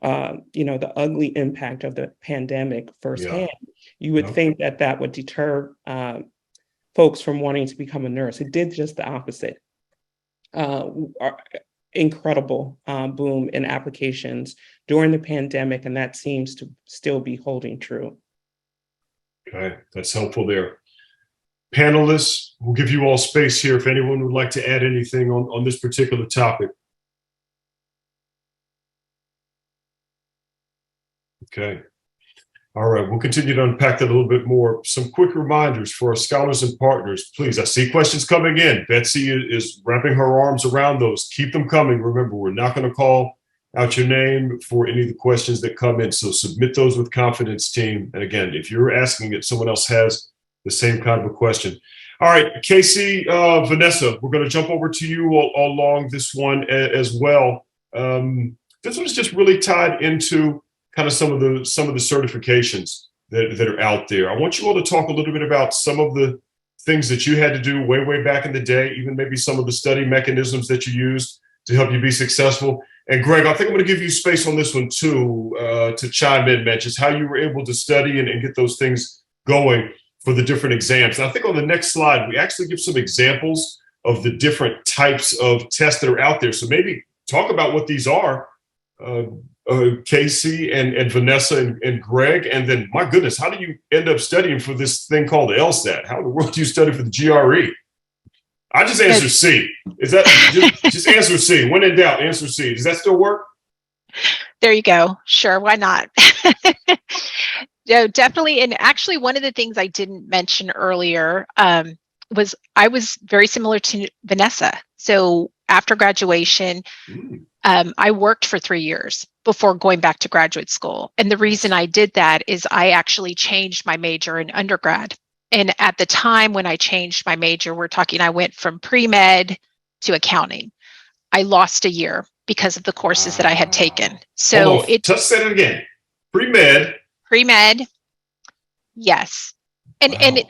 the ugly impact of the pandemic firsthand. You would think that that would deter folks from wanting to become a nurse. It did just the opposite. Incredible boom in applications during the pandemic, and that seems to still be holding true. Okay, that's helpful there. Panelists, we'll give you all space here if anyone would like to add anything on this particular topic. Okay. All right, we'll continue to unpack that a little bit more. Some quick reminders for our scholars and partners. Please, I see questions coming in. Betsy is wrapping her arms around those. Keep them coming. Remember, we're not going to call out your name for any of the questions that come in. So submit those with confidence, team. And again, if you're asking it, someone else has the same kind of a question. All right, Casey, Vanessa, we're going to jump over to you all along this one as well. This one is just really tied into kind of some of the certifications that are out there. I want you all to talk a little bit about some of the things that you had to do way back in the day, even maybe some of the study mechanisms that you used to help you be successful. And Greg, I think I'm going to give you space on this one too, to chime in, man, just how you were able to study and get those things going for the different exams. And I think on the next slide, we actually give some examples of the different types of tests that are out there. So maybe talk about what these are, Casey and Vanessa and Greg. And then, my goodness, how do you end up studying for this thing called the LSAT? How in the world do you study for the GRE? I just answer C. Is that just answer C? When in doubt, answer C. Does that still work? There you go. Sure, why not? No, definitely. And actually, one of the things I didn't mention earlier was I was very similar to Vanessa. So after graduation, I worked for 3 years before going back to graduate school. And the reason I did that is I actually changed my major in undergrad. And at the time when I changed my major, I went from pre-med to accounting. I lost a year because of the courses that I had taken. So just say it again. Pre-med. Yes. And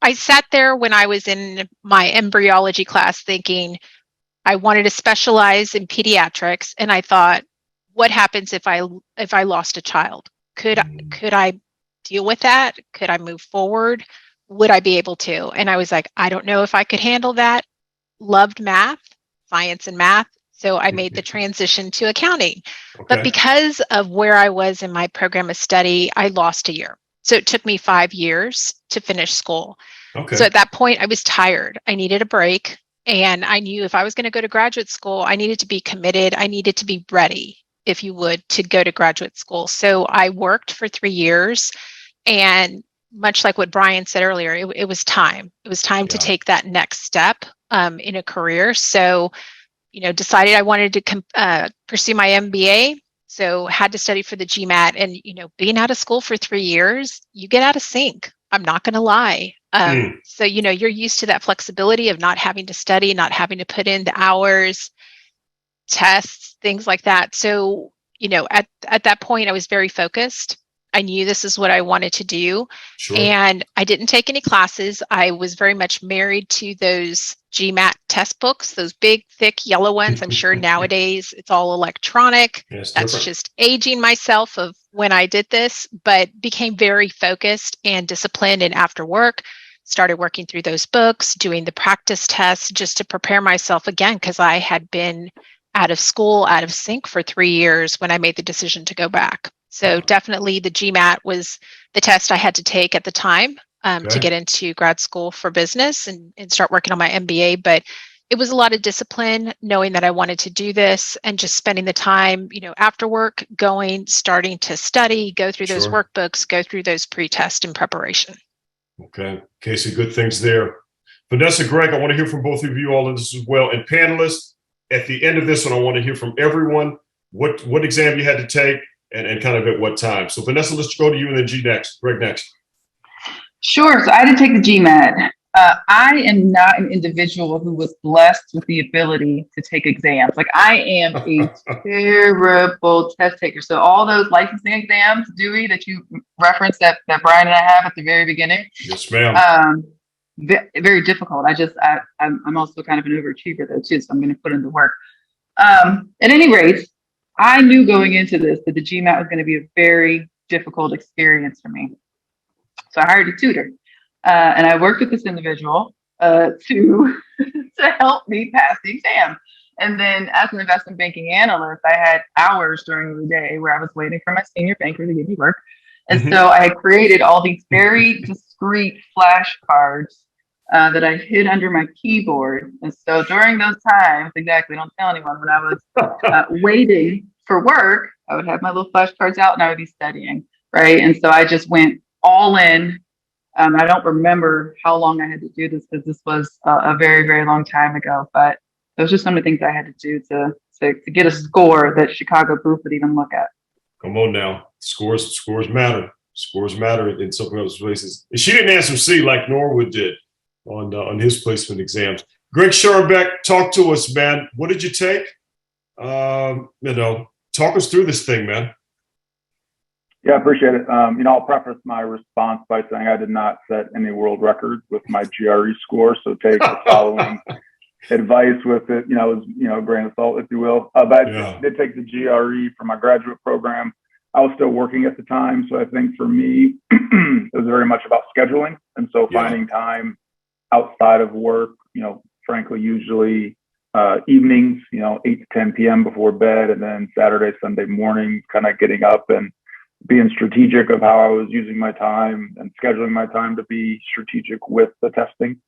I sat there when I was in my embryology class thinking I wanted to specialize in pediatrics. And I thought, what happens if I lost a child? Could I deal with that? Could I move forward? Would I be able to? And I was like, I don't know if I could handle that. Loved math, science and math. So I made the transition to accounting. Okay. But because of where I was in my program of study, I lost a year. So it took me 5 years to finish school. Okay. So at that point, I was tired. I needed a break. And I knew if I was going to go to graduate school, I needed to be committed. I needed to be ready, if you would, to go to graduate school. So I worked for 3 years. And much like what Brian said earlier, it was time. It was time to take that next step in a career. So, decided I wanted to pursue my MBA. So had to study for the GMAT. And, being out of school for 3 years, you get out of sync. I'm not going to lie. So, you're used to that flexibility of not having to study, not having to put in the hours, tests, things like that. So, at that point, I was very focused. I knew this is what I wanted to do. Sure. And I didn't take any classes. I was very much married to those GMAT test books, those big, thick yellow ones. I'm sure nowadays it's all electronic. That's different. Just aging myself of when I did this, but became very focused and disciplined. And after work, started working through those books, doing the practice tests just to prepare myself again, because I had been out of school, out of sync for 3 years when I made the decision to go back. So definitely the GMAT was the test I had to take at the time to get into grad school for business and start working on my MBA. But it was a lot of discipline, knowing that I wanted to do this and just spending the time, after work, starting to study, go through those workbooks, go through those pre-test and preparation. Okay. Casey, good things there. Vanessa, Greg, I want to hear from both of you all in this as well. And panelists, at the end of this one, I want to hear from everyone what exam you had to take and kind of at what time. So Vanessa, let's go to you and then Greg next. Sure. So I had to take the GMAT. I am not an individual who was blessed with the ability to take exams. Like, I am a terrible test taker. So all those licensing exams, Dewey, that you referenced that Brian and I have at the very beginning. Yes, ma'am. Very difficult. I'm also kind of an overachiever though too, so I'm going to put in the work. At any rate, I knew going into this that the GMAT was going to be a very difficult experience for me. So I hired a tutor, and I worked with this individual to to help me pass the exam. And then as an investment banking analyst, I had hours during the day where I was waiting for my senior banker to give me work. And so I had created all these very discrete flashcards that I hid under my keyboard. And so during those times, exactly, don't tell anyone, when I was waiting for work, I would have my little flashcards out and I would be studying, right? And so I just went all in. I don't remember how long I had to do this because this was a very, very long time ago, but those are some of the things I had to do to get a score that Chicago Proof would even look at. Come on now. Scores matter. Scores matter in some of those places. And she didn't answer C like Norwood did on his placement exams. Greg Scherbeck, talk to us, man. What did you take? Talk us through this thing, man. Yeah, I appreciate it. I'll preface my response by saying I did not set any world records with my GRE score, so take the following advice with it, grain of salt, if you will. But I did take the GRE for my graduate program. I was still working at the time, so I think for me, it was very much about scheduling, and so finding time outside of work. Frankly, usually evenings, 8 to 10 p.m. before bed, and then Saturday, Sunday morning, kind of getting up and being strategic of how I was using my time and scheduling my time to be strategic with the testing.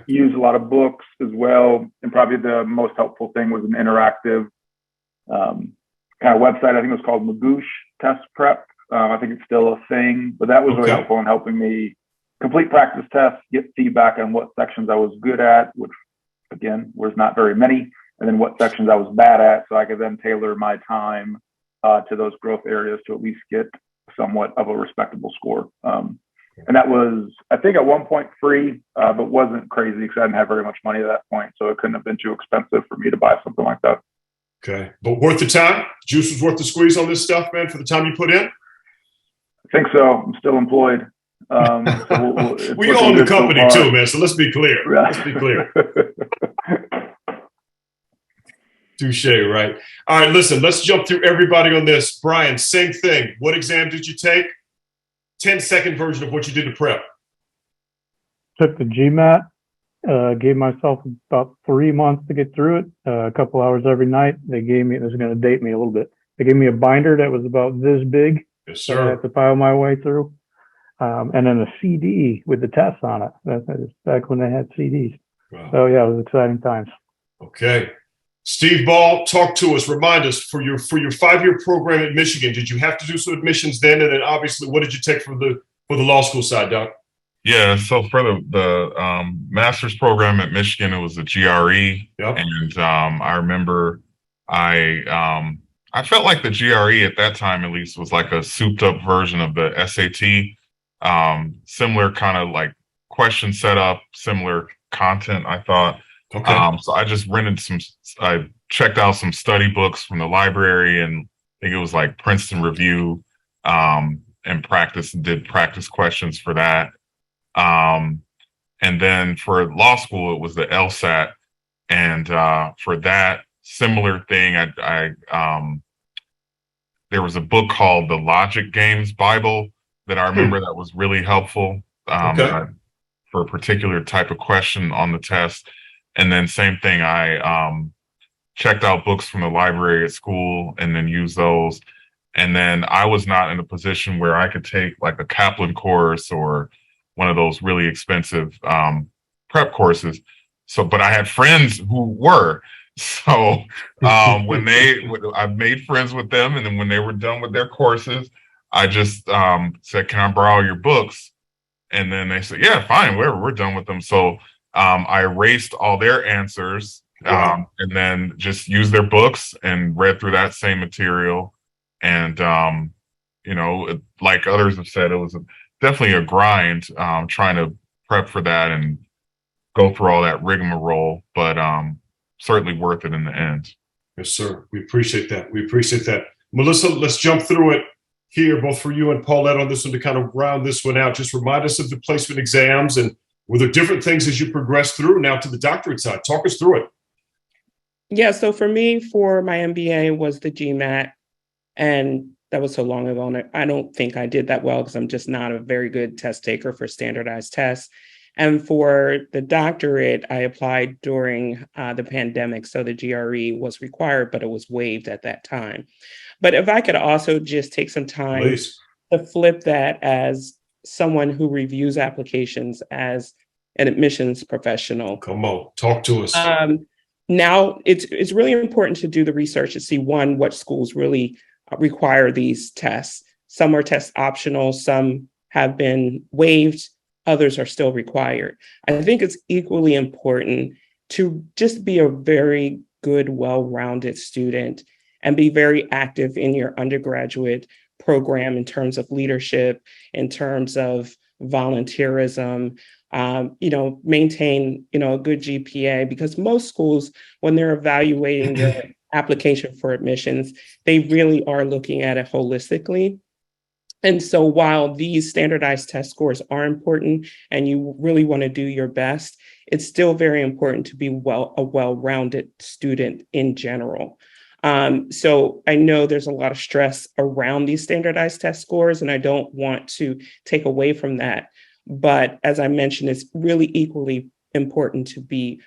Use a lot of books as well. And probably the most helpful thing was an interactive kind of website. I think it was called Magoosh Test Prep. I think it's still a thing, but that was really helpful in helping me complete practice tests, get feedback on what sections I was good at, which again, was not very many, and then what sections I was bad at. So I could then tailor my time to those growth areas to at least get somewhat of a respectable score. And that was, I think, at one point free, but wasn't crazy because I didn't have very much money at that point. So it couldn't have been too expensive for me to buy something like that. Okay. But worth the time? Juice was worth the squeeze on this stuff, man, for the time you put in? I think so. I'm still employed. We own the company too, man. So let's be clear. Let's be clear. Touche, right? All right, listen, let's jump through everybody on this. Brian, same thing. What exam did you take? 10-second version of what you did to prep. Took the GMAT, gave myself about 3 months to get through it, a couple hours every night. They gave me, this is going to date me a little bit, they gave me a binder that was about this big. Yes, that I sir. had to file my way through. And then a CD with the tests on it. That is back when they had CDs. Wow. So yeah, it was exciting times. Okay. Steve Ball, talk to us. Remind us, for your 5-year program at Michigan, did you have to do some admissions then? And then obviously, what did you take for the law school side, Doc? Yeah, so for the master's program at Michigan, it was a GRE. Yep. And I remember I felt like the GRE at that time, at least, was like a souped up version of the SAT. Similar kind of like question setup, similar content, I thought. Okay. So I just I checked out some study books from the library, and I think it was like Princeton Review, and did practice questions for that. And then for law school, it was the LSAT. And for that similar thing, there was a book called The Logic Games Bible that I remember that was really helpful for a particular type of question on the test. And then same thing, I checked out books from the library at school and then used those. And then I was not in a position where I could take like a Kaplan course or one of those really expensive prep courses. But I had friends who were. So I made friends with them, and then when they were done with their courses, I just said, "Can I borrow your books?" And then they said, "Yeah, fine, we're done with them." So I erased all their answers, and then just used their books and read through that same material. And like others have said, it was definitely a grind trying to prep for that and go through all that rigmarole, but certainly worth it in the end. Yes, sir. We appreciate that. Melissa, let's jump through it here, both for you and Paulette on this one to kind of round this one out. Just remind us of the placement exams and were there different things as you progress through now to the doctorate side? Talk us through it. Yeah, so for me, for my MBA was the GMAT, and that was so long ago, and I don't think I did that well because I'm just not a very good test taker for standardized tests. And for the doctorate, I applied during the pandemic, so the GRE was required, but it was waived at that time. But if I could also just take some time Please. to flip that as someone who reviews applications as an admissions professional. Come on, talk to us. Now it's really important to do the research to see, one, what schools really require these tests. Some are test optional, some have been waived, others are still required. I think it's equally important to just be a very good, well-rounded student and be very active in your undergraduate program in terms of leadership, in terms of volunteerism, maintain, a good GPA, because most schools, when they're evaluating your application for admissions, they really are looking at it holistically. And so while these standardized test scores are important and you really want to do your best, it's still very important to be a well-rounded student in general. So I know there's a lot of stress around these standardized test scores, and I don't want to take away from that. But as I mentioned, it's really equally important to be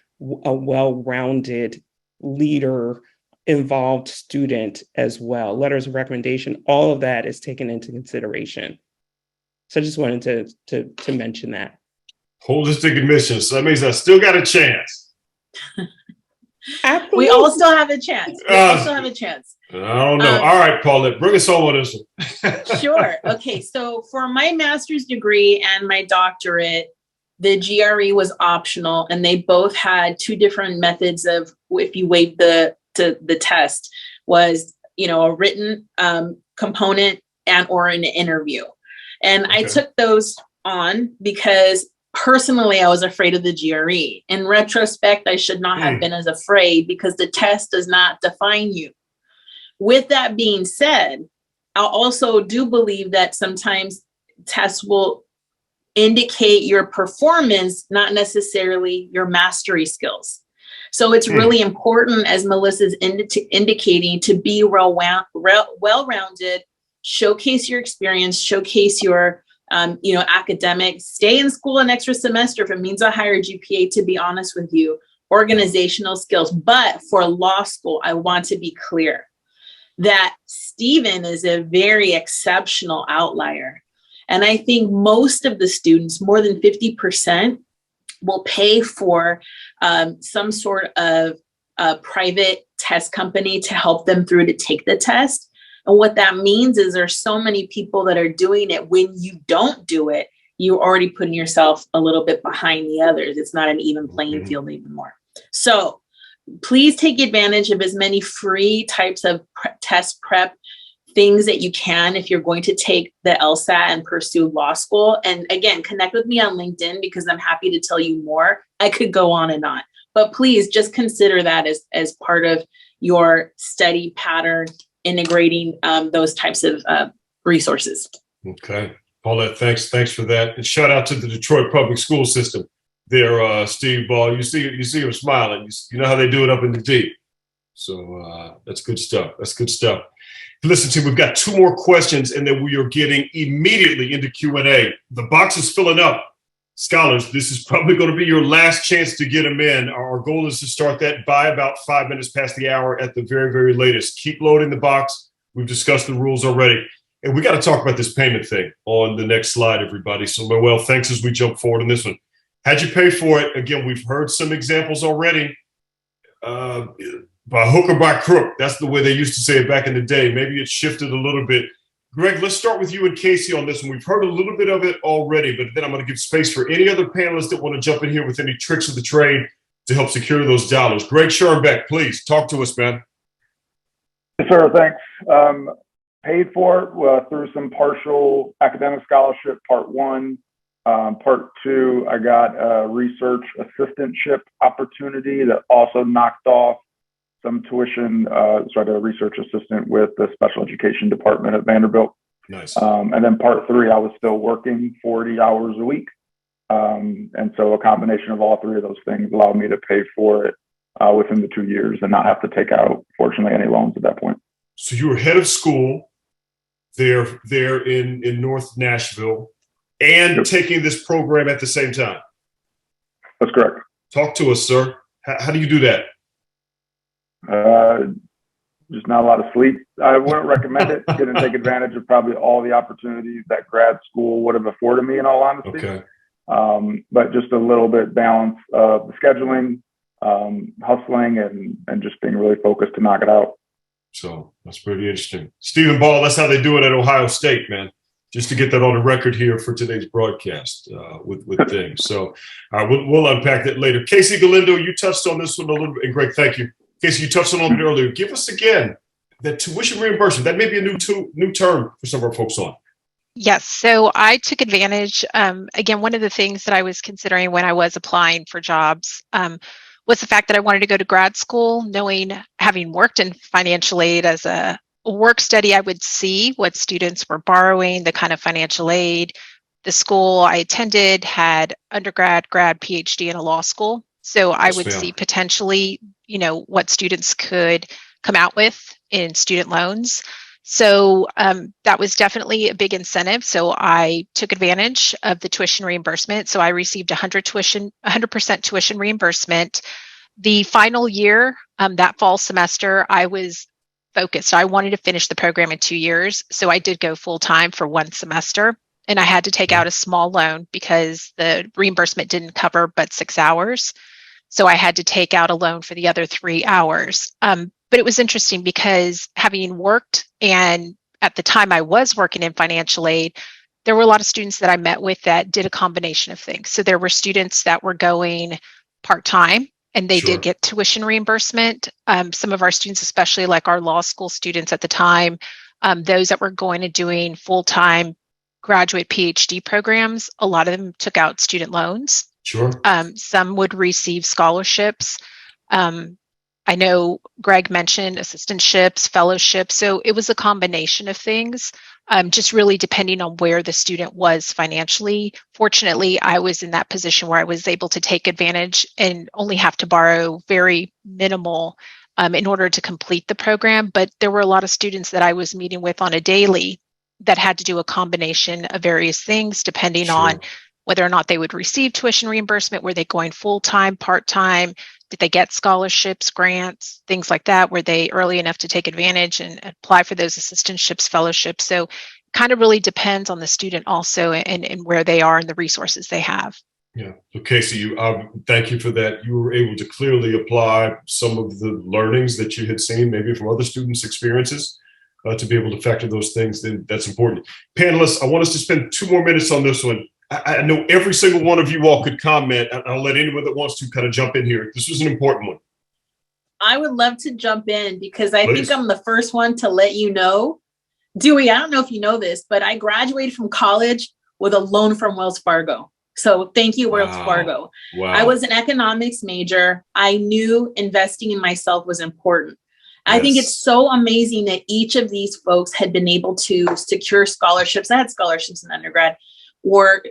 a well-rounded leader, involved student as well. Letters of recommendation, all of that is taken into consideration. So I just wanted to mention that. Holistic admissions. So that means I still got a chance. Absolutely. We all still have a chance. I don't know. All right, Paulette, bring us home on this one. Sure. Okay. So for my master's degree and my doctorate, the GRE was optional, and they both had two different methods of, if you waived the test, was, a written component and or an interview. And okay. I took those on because personally, I was afraid of the GRE. In retrospect, I should not have been as afraid because the test does not define you. With that being said, I also do believe that sometimes tests will indicate your performance, not necessarily your mastery skills. So it's really important, as Melissa's indicating, to be well-rounded, showcase your experience, showcase your academics, stay in school an extra semester if it means a higher GPA, to be honest with you, organizational skills. But for law school, I want to be clear that Stephen is a very exceptional outlier. And I think most of the students, more than 50%, will pay for some sort of private test company to help them through to take the test. And what that means is there's so many people that are doing it. When you don't do it, you're already putting yourself a little bit behind the others. It's not an even playing field anymore. So please take advantage of as many free types of test prep things that you can if you're going to take the LSAT and pursue law school. And again, connect with me on LinkedIn because I'm happy to tell you more. I could go on and on, but please just consider that as part of your study pattern, integrating those types of resources. Okay. Paulette, thanks for that. And shout out to the Detroit public school system there, Steve Ball. You see him smiling. You know how they do it up in the D. So that's good stuff. Listen, team, we've got two more questions, and then we are getting immediately into Q&A. The box is filling up. Scholars, this is probably going to be your last chance to get them in. Our goal is to start that by about 5 minutes past the hour at the very, very latest. Keep loading the box. We've discussed the rules already. And we got to talk about this payment thing on the next slide, everybody. So, Manuel, thanks as we jump forward on this one. How'd you pay for it? Again, we've heard some examples already. By hook or by crook. That's the way they used to say it back in the day. Maybe it shifted a little bit. Greg, let's start with you and Casey on this one. We've heard a little bit of it already, but then I'm going to give space for any other panelists that want to jump in here with any tricks of the trade to help secure those dollars. Greg Schoenbeck, please talk to us, man. Sure, thanks. Paid for through some partial academic scholarship, part one. Part two, I got a research assistantship opportunity that also knocked off some tuition, so I got a research assistant with the special education department at Vanderbilt. Nice. And then part three, I was still working 40 hours a week. And so a combination of all three of those things allowed me to pay for it within the 2 years and not have to take out, fortunately, any loans at that point. So you were head of school there in North Nashville and Yep. taking this program at the same time. That's correct. Talk to us, sir. How do you do that? Just not a lot of sleep. I wouldn't recommend it. Didn't take advantage of probably all the opportunities that grad school would have afforded me, in all honesty. Okay. But just a little bit balance of the scheduling, hustling, and just being really focused to knock it out. So that's pretty interesting. Stephen Ball, that's how they do it at Ohio State, man. Just to get that on the record here for today's broadcast with things. So we'll unpack that later. Casey Galindo, you touched on this one a little bit. And Greg, thank you. Casey, you touched on it earlier. Give us again that tuition reimbursement. That may be a new term for some of our folks on. Yes. So I took advantage. Again, one of the things that I was considering when I was applying for jobs was the fact that I wanted to go to grad school, having worked in financial aid as a work study, I would see what students were borrowing, the kind of financial aid. The school I attended had undergrad, grad, PhD, and a law school. So I would see potentially, what students could come out with in student loans. So that was definitely a big incentive. So I took advantage of the tuition reimbursement. So I received 100% tuition reimbursement. The final year, that fall semester, I was focused. I wanted to finish the program in 2 years. So I did go full time for one semester. And I had to take out a small loan because the reimbursement didn't cover but 6 hours. So I had to take out a loan for the other 3 hours. But it was interesting because having worked, and at the time I was working in financial aid, there were a lot of students that I met with that did a combination of things. So there were students that were going part-time and they did get tuition reimbursement. Some of our students, especially like our law school students at the time, those that were going and doing full-time graduate PhD programs, a lot of them took out student loans. Sure. Some would receive scholarships. I know Greg mentioned assistantships, fellowships. So it was a combination of things, just really depending on where the student was financially. Fortunately, I was in that position where I was able to take advantage and only have to borrow very minimal in order to complete the program. But there were a lot of students that I was meeting with on a daily that had to do a combination of various things depending on whether or not they would receive tuition reimbursement. Were they going full-time, part-time? Did they get scholarships, grants, things like that? Were they early enough to take advantage and apply for those assistantships, fellowships? So kind of really depends on the student also and where they are and the resources they have. Yeah. So Casey, thank you for that. You were able to clearly apply some of the learnings that you had seen maybe from other students' experiences to be able to factor those things. Then that's important. Panelists, I want us to spend 2 more minutes on this one. I know every single one of you all could comment. I'll let anyone that wants to kind of jump in here. This was an important one. I would love to jump in because I Please. think I'm the first one to let you know. Dewey, I don't know if you know this, but I graduated from college with a loan from Wells Fargo. So thank you, Wells Fargo. Wow. I was an economics major. I knew investing in myself was important. I think it's so amazing that each of these folks had been able to secure scholarships. I had scholarships in undergrad or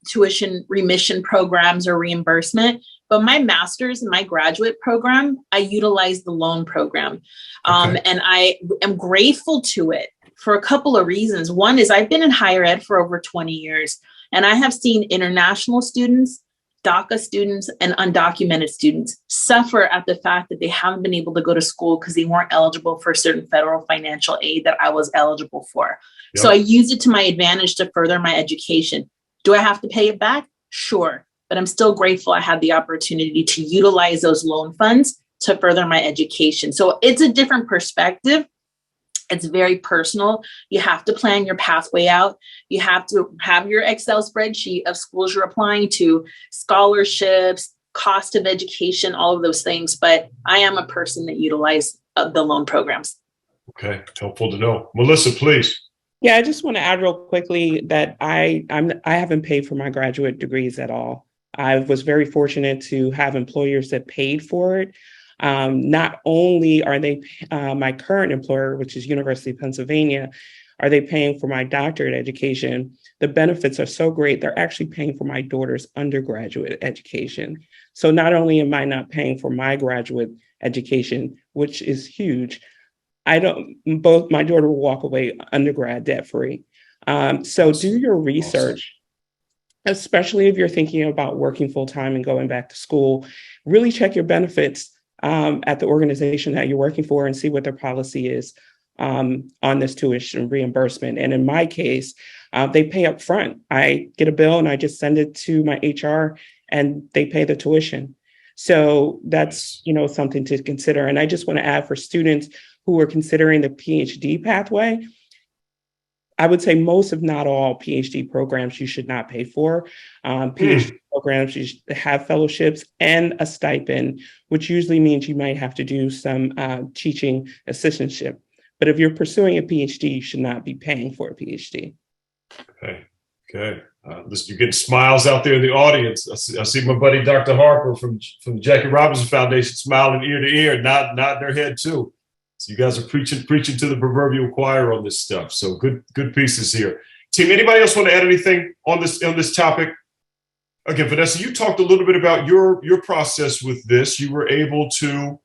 tuition remission programs or reimbursement. But my master's and my graduate program, I utilized the loan program. And I am grateful to it for a couple of reasons. One is I've been in higher ed for over 20 years, and I have seen international students, DACA students, and undocumented students suffer at the fact that they haven't been able to go to school because they weren't eligible for certain federal financial aid that I was eligible for. Yep. So I used it to my advantage to further my education. Do I have to pay it back? Sure. But I'm still grateful I had the opportunity to utilize those loan funds to further my education. So it's a different perspective. It's very personal. You have to plan your pathway out. You have to have your Excel spreadsheet of schools you're applying to, scholarships, cost of education, all of those things. But I am a person that utilized the loan programs. Okay, helpful to know. Melissa, please. Yeah, I just want to add real quickly that I haven't paid for my graduate degrees at all. I was very fortunate to have employers that paid for it. Not only are they, my current employer, which is University of Pennsylvania, are they paying for my doctorate education, the benefits are so great, they're actually paying for my daughter's undergraduate education. So not only am I not paying for my graduate education, which is huge, both my daughter will walk away undergrad debt free. So do your research, especially if you're thinking about working full time and going back to school. Really check your benefits at the organization that you're working for and see what their policy is on this tuition reimbursement. And in my case, they pay up front. I get a bill and I just send it to my HR and they pay the tuition. So that's, something to consider. And I just want to add, for students who are considering the PhD pathway, I would say most, if not all, PhD programs you should not pay for. PhD programs, you should have fellowships and a stipend, which usually means you might have to do some teaching assistantship. But if you're pursuing a PhD, you should not be paying for a PhD. Okay. Listen, you're getting smiles out there in the audience. I see my buddy Dr. Harper from the Jackie Robinson Foundation smiling ear to ear, nodding their head too. So you guys are preaching to the proverbial choir on this stuff. So good pieces here. Team, anybody else want to add anything on this topic? Again, Vanessa, you talked a little bit about your process with this. You were able to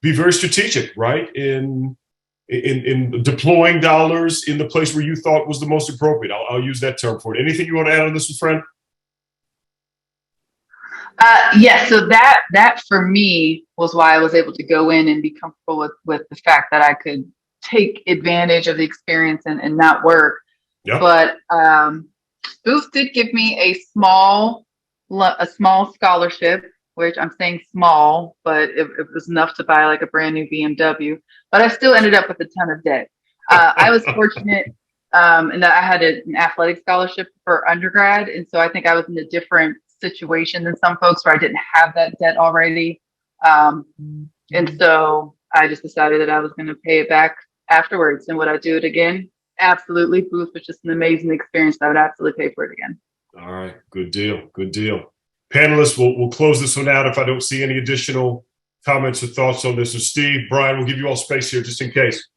be very strategic, right, in deploying dollars in the place where you thought was the most appropriate. I'll use that term for it. Anything you want to add on this one, friend? Yes. So that for me was why I was able to go in and be comfortable with the fact that I could take advantage of the experience and not work. Yep. But Booth did give me a small scholarship, which I'm saying small, but it was enough to buy like a brand new BMW. But I still ended up with a ton of debt. I was fortunate in that I had an athletic scholarship for undergrad, and so I think I was in a different situation than some folks where I didn't have that debt already. And so I just decided that I was going to pay it back afterwards. And would I do it again? Absolutely. Booth was just an amazing experience. I would absolutely pay for it again. All right. Good deal. Good deal. Panelists, we'll close this one out if I don't see any additional comments or thoughts on this. So Steve, Brian, we'll give you all space here just in case.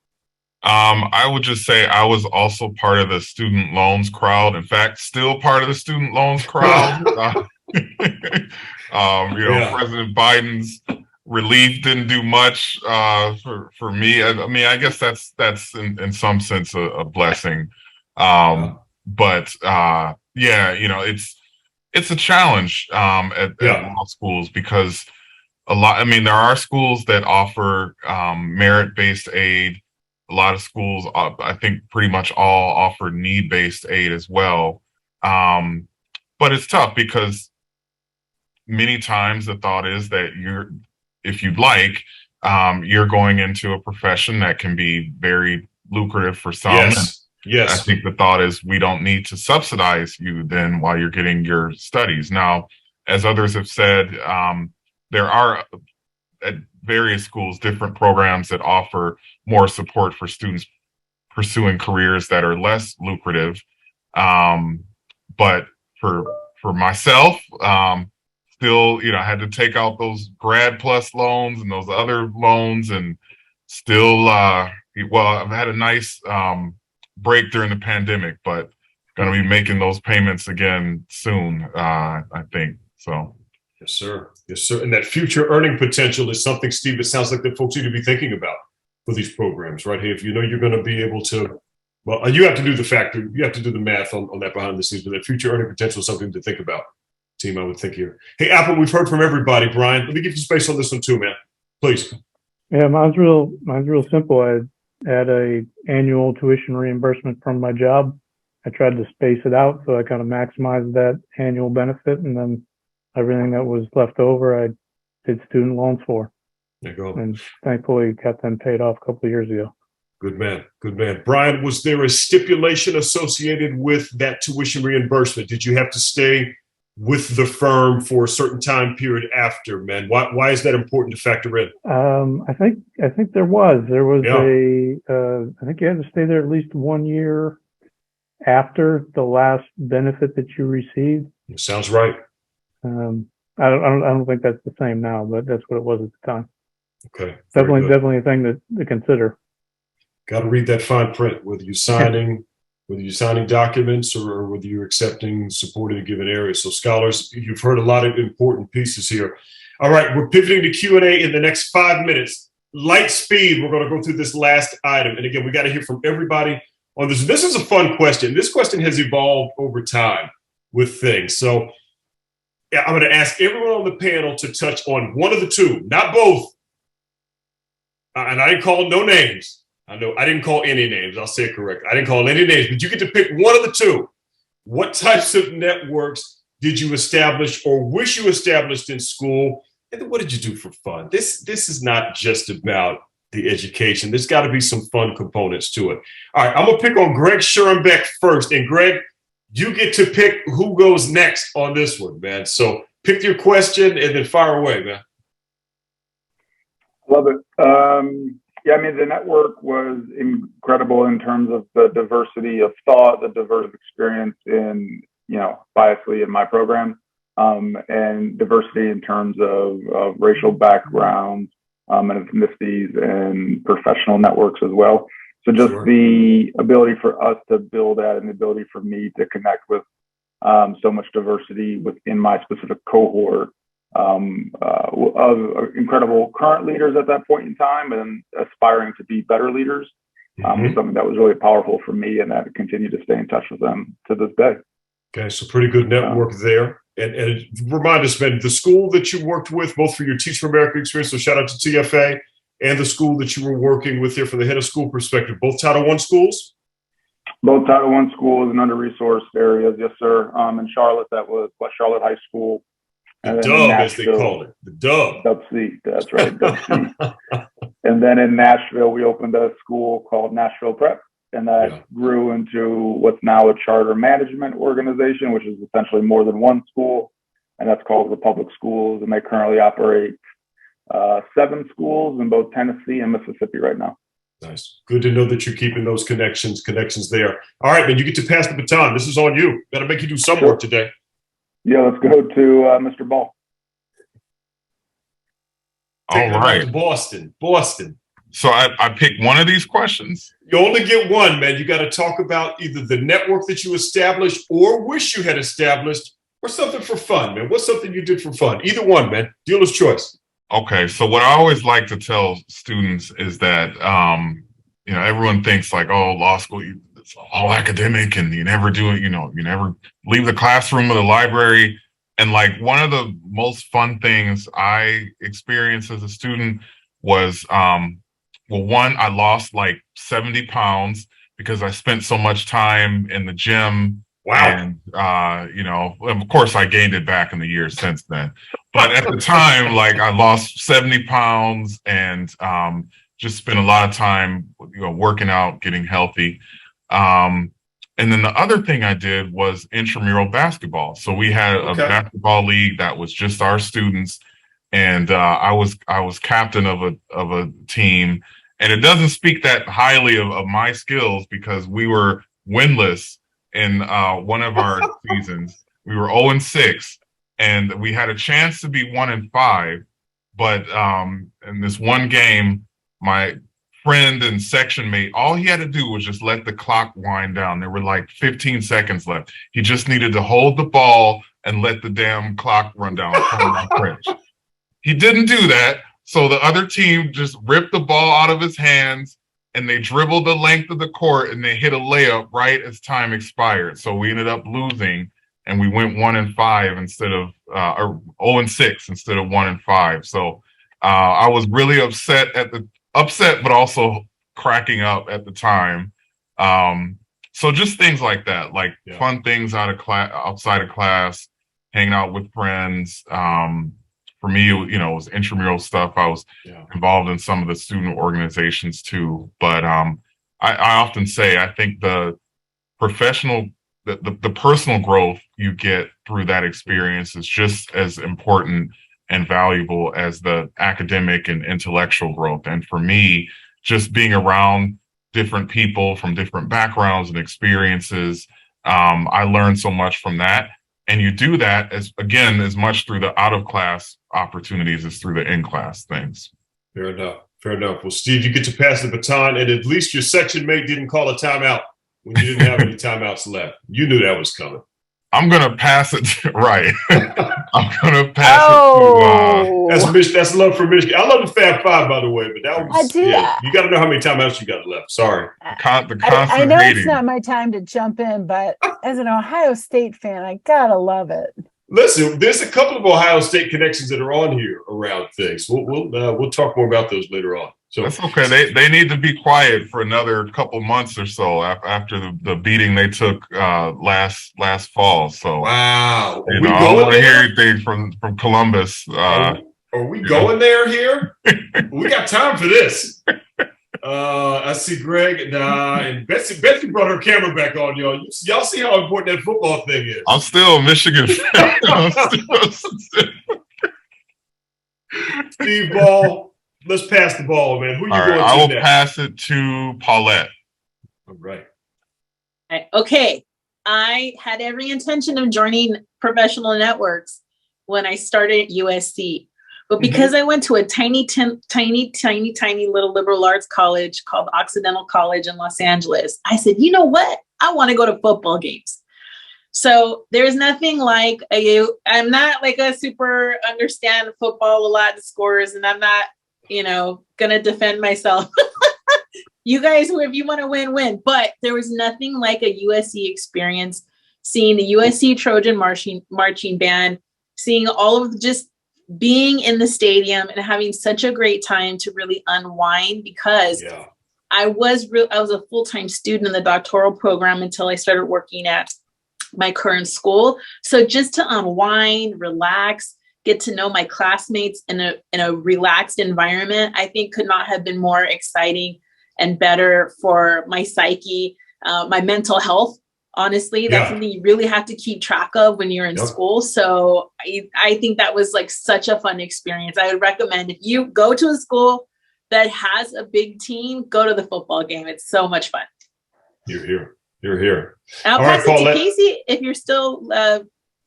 I would just say I was also part of the student loans crowd. In fact, still part of the student loans crowd. President Biden's relief didn't do much for me. I mean, I guess that's in some sense a blessing. But it's a challenge at law schools because there are schools that offer merit-based aid. A lot of schools, I think pretty much all offer need-based aid as well. But it's tough because many times the thought is that if you'd like, you're going into a profession that can be very lucrative for some. Yes. I think the thought is we don't need to subsidize you then while you're getting your studies. Now, as others have said, there are at various schools different programs that offer more support for students pursuing careers that are less lucrative. But for myself, still, I had to take out those Grad Plus loans and those other loans, and still, I've had a nice break during the pandemic, but going to be making those payments again soon, I think. So. Yes, sir. Yes, sir. And that future earning potential is something, Steve, it sounds like that folks need to be thinking about for these programs, right? Hey, if you know you're going to be able to, well, you have to do the math on that behind the scenes, but that future earning potential is something to think about, team, I would think here. Hey, Apple, we've heard from everybody. Brian, let me give you space on this one too, man. Please. Yeah, mine's real simple. I had a annual tuition reimbursement from my job. I tried to space it out so I kind of maximized that annual benefit, and then everything that was left over, I did student loans for. There you go. And thankfully got them paid off a couple of years ago. Good man. Good man. Brian, was there a stipulation associated with that tuition reimbursement? Did you have to stay with the firm for a certain time period after, man? Why is that important to factor in? I think there was I think you had to stay there at least 1 year after the last benefit that you received. Sounds right. I don't think that's the same now, but that's what it was at the time. Okay. Definitely a thing to consider. Got to read that fine print, whether you're signing whether you're signing documents or whether you're accepting support in a given area. So scholars, you've heard a lot of important pieces here. All right, we're pivoting to Q&A in the next 5 minutes. Light speed, we're going to go through this last item. And again, we got to hear from everybody on this. This is a fun question. This question has evolved over time with things. So yeah, I'm going to ask everyone on the panel to touch on one of the two, not both. And I didn't call no names. I know I didn't call any names. I'll say it correctly. I didn't call any names, but you get to pick one of the two. What types of networks did you establish or wish you established in school? And then what did you do for fun? This is not just about the education. There's got to be some fun components to it. All right, I'm going to pick on Greg Schoenbeck first. And Greg, you get to pick who goes next on this one, man. So pick your question and then fire away, man. Love it. Yeah, I mean, the network was incredible in terms of the diversity of thought, the diverse experience in, biasly in my program, and diversity in terms of racial backgrounds and ethnicities and professional networks as well. So just the ability for us to build that and the ability for me to connect with so much diversity within my specific cohort of incredible current leaders at that point in time and aspiring to be better leaders was something that was really powerful for me, and that continue to stay in touch with them to this day. Okay, so pretty good network there. And remind us, man, the school that you worked with, both for your Teach for America experience, so shout out to TFA, and the school that you were working with there from the head of school perspective, both Title I schools? Both Title I schools and under-resourced areas, yes, sir. In Charlotte, that was West Charlotte High School. The Dub, as they call it. The Dub. Dub C, that's right, Dub C. And then in Nashville, we opened a school called Nashville Prep, and that grew into what's now a charter management organization, which is essentially more than one school, and that's called the Public Schools, and they currently operate 7 schools in both Tennessee and Mississippi right now. Nice. Good to know that you're keeping those connections there. All right, man, you get to pass the baton. This is on you. Got to make you do some work today. Yeah, let's go to Mr. Ball. All right. Boston. So I picked one of these questions. You only get one, man. You got to talk about either the network that you established or wish you had established, or something for fun, man. What's something you did for fun? Either one, man. Dealer's choice. Okay, so what I always like to tell students is that, everyone thinks like, oh, law school, it's all academic and you never do it, you never leave the classroom or the library. And like one of the most fun things I experienced as a student was, one, I lost like 70 pounds because I spent so much time in the gym. Wow. And, of course I gained it back in the years since then. But at the time, like I lost 70 pounds and just spent a lot of time, working out, getting healthy. And then the other thing I did was intramural basketball. So we had a basketball league that was just our students. And I was captain of a team. And it doesn't speak that highly of my skills because we were winless in one of our seasons. We were 0-6. And we had a chance to be 1-5, but in this one game, my friend and section mate, all he had to do was just let the clock wind down. There were like 15 seconds left. He just needed to hold the ball and let the damn clock run down. He didn't do that, so the other team just ripped the ball out of his hands and they dribbled the length of the court and they hit a layup right as time expired. So we ended up losing. And we went 1-5 instead of, or 0-6 instead of 1-5. So I was really upset, but also cracking up at the time. So just things like that, like fun things outside of class, hanging out with friends. For me, it was intramural stuff. I was involved in some of the student organizations too. But I often say, I think the personal growth you get through that experience is just as important and valuable as the academic and intellectual growth. And for me, just being around different people from different backgrounds and experiences, I learned so much from that. And you do that as much through the out of class opportunities as through the in class things. Fair enough. Well, Steve, you get to pass the baton, and at least your section mate didn't call a timeout when you didn't have any timeouts left. You knew that was coming. I'm gonna pass it right. I'm gonna pass it to that's love for Michigan. I love the Fab Five, by the way, but that was I do. Yeah, you got to know how many timeouts you got left. Sorry. I know it's not my time to jump in, but as an Ohio State fan, I gotta love it. Listen, there's a couple of Ohio State connections that are on here around things. We'll talk more about those later on. So that's okay. They need to be quiet for another couple months or so after the beating they took last fall. So wow, I don't want to hear anything from Columbus. Are we going there here? We got time for this. I see Greg and Betsy brought her camera back on, y'all. Y'all see how important that football thing is. I'm still a Michigan fan. Steve Ball, let's pass the ball, man. Who you going to I will next? pass it to Paulette. All right. Okay. I had every intention of joining professional networks when I started at USC. But because I went to a tiny little liberal arts college called Occidental College in Los Angeles, I said, you know what? I want to go to football games. So there's nothing like I'm not like a super understand football, a lot of scores, and I'm not, going to defend myself. You guys, if you want to win. But there was nothing like a USC experience, seeing the USC Trojan marching band, seeing all of just being in the stadium and having such a great time to really unwind, because I was a full-time student in the doctoral program until I started working at my current school. So just to unwind, relax, get to know my classmates in a relaxed environment, I think could not have been more exciting and better for my psyche, my mental health. Honestly, that's something you really have to keep track of when you're in school. So I think that was like such a fun experience. I would recommend, if you go to a school that has a big team, go to the football game. It's so much fun. You're here. I'll pass it to Casey if you're still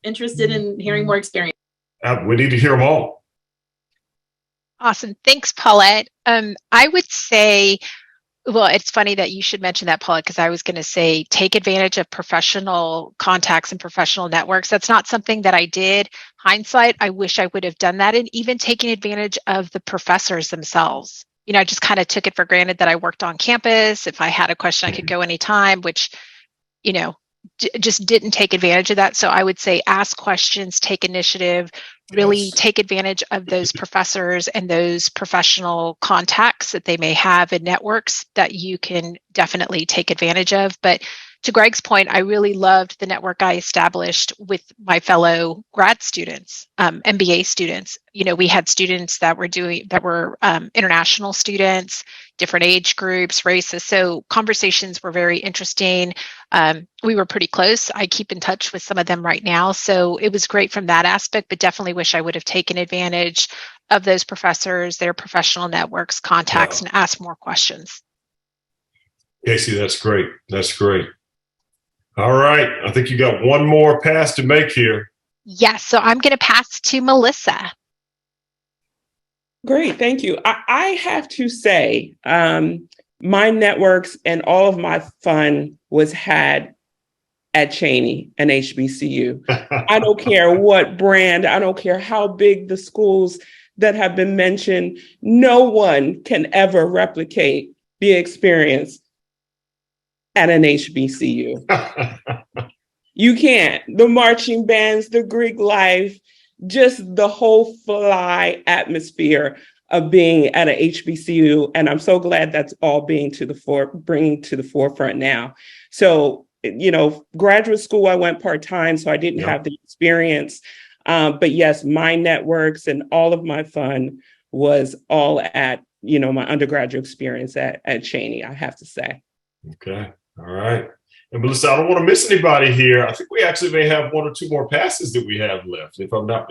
interested in hearing more experience. We need to hear them all. Awesome. Thanks, Paulette. I would say, well, it's funny that you should mention that, Paulette, because I was going to say take advantage of professional contacts and professional networks. That's not something that I did. Hindsight, I wish I would have done that, and even taking advantage of the professors themselves. I just kind of took it for granted that I worked on campus. If I had a question, I could go anytime, which, just didn't take advantage of that. So I would say ask questions, take initiative, really take advantage of those professors and those professional contacts that they may have in networks that you can definitely take advantage of. But to Greg's point, I really loved the network I established with my fellow grad students, MBA students. We had students that were international students, different age groups, races. So conversations were very interesting. We were pretty close. I keep in touch with some of them right now. So it was great from that aspect, but definitely wish I would have taken advantage of those professors, their professional networks, contacts, and asked more questions. Casey, that's great. That's great. All right. I think you got one more pass to make here. Yes. So I'm going to pass to Melissa. Great. Thank you. I have to say, my networks and all of my fun was had at Cheney and HBCU. I don't care what brand, I don't care how big the schools that have been mentioned, no one can ever replicate the experience at an HBCU. You can't. The marching bands, the Greek life, just the whole fly atmosphere of being at an HBCU. And I'm so glad that's all bringing to the forefront now. So, graduate school, I went part-time, so I didn't have the experience. But yes, my networks and all of my fun was all at, my undergraduate experience at Cheney, I have to say. Okay. All right. And Melissa, I don't want to miss anybody here. I think we actually may have one or two more passes that we have left, if I'm not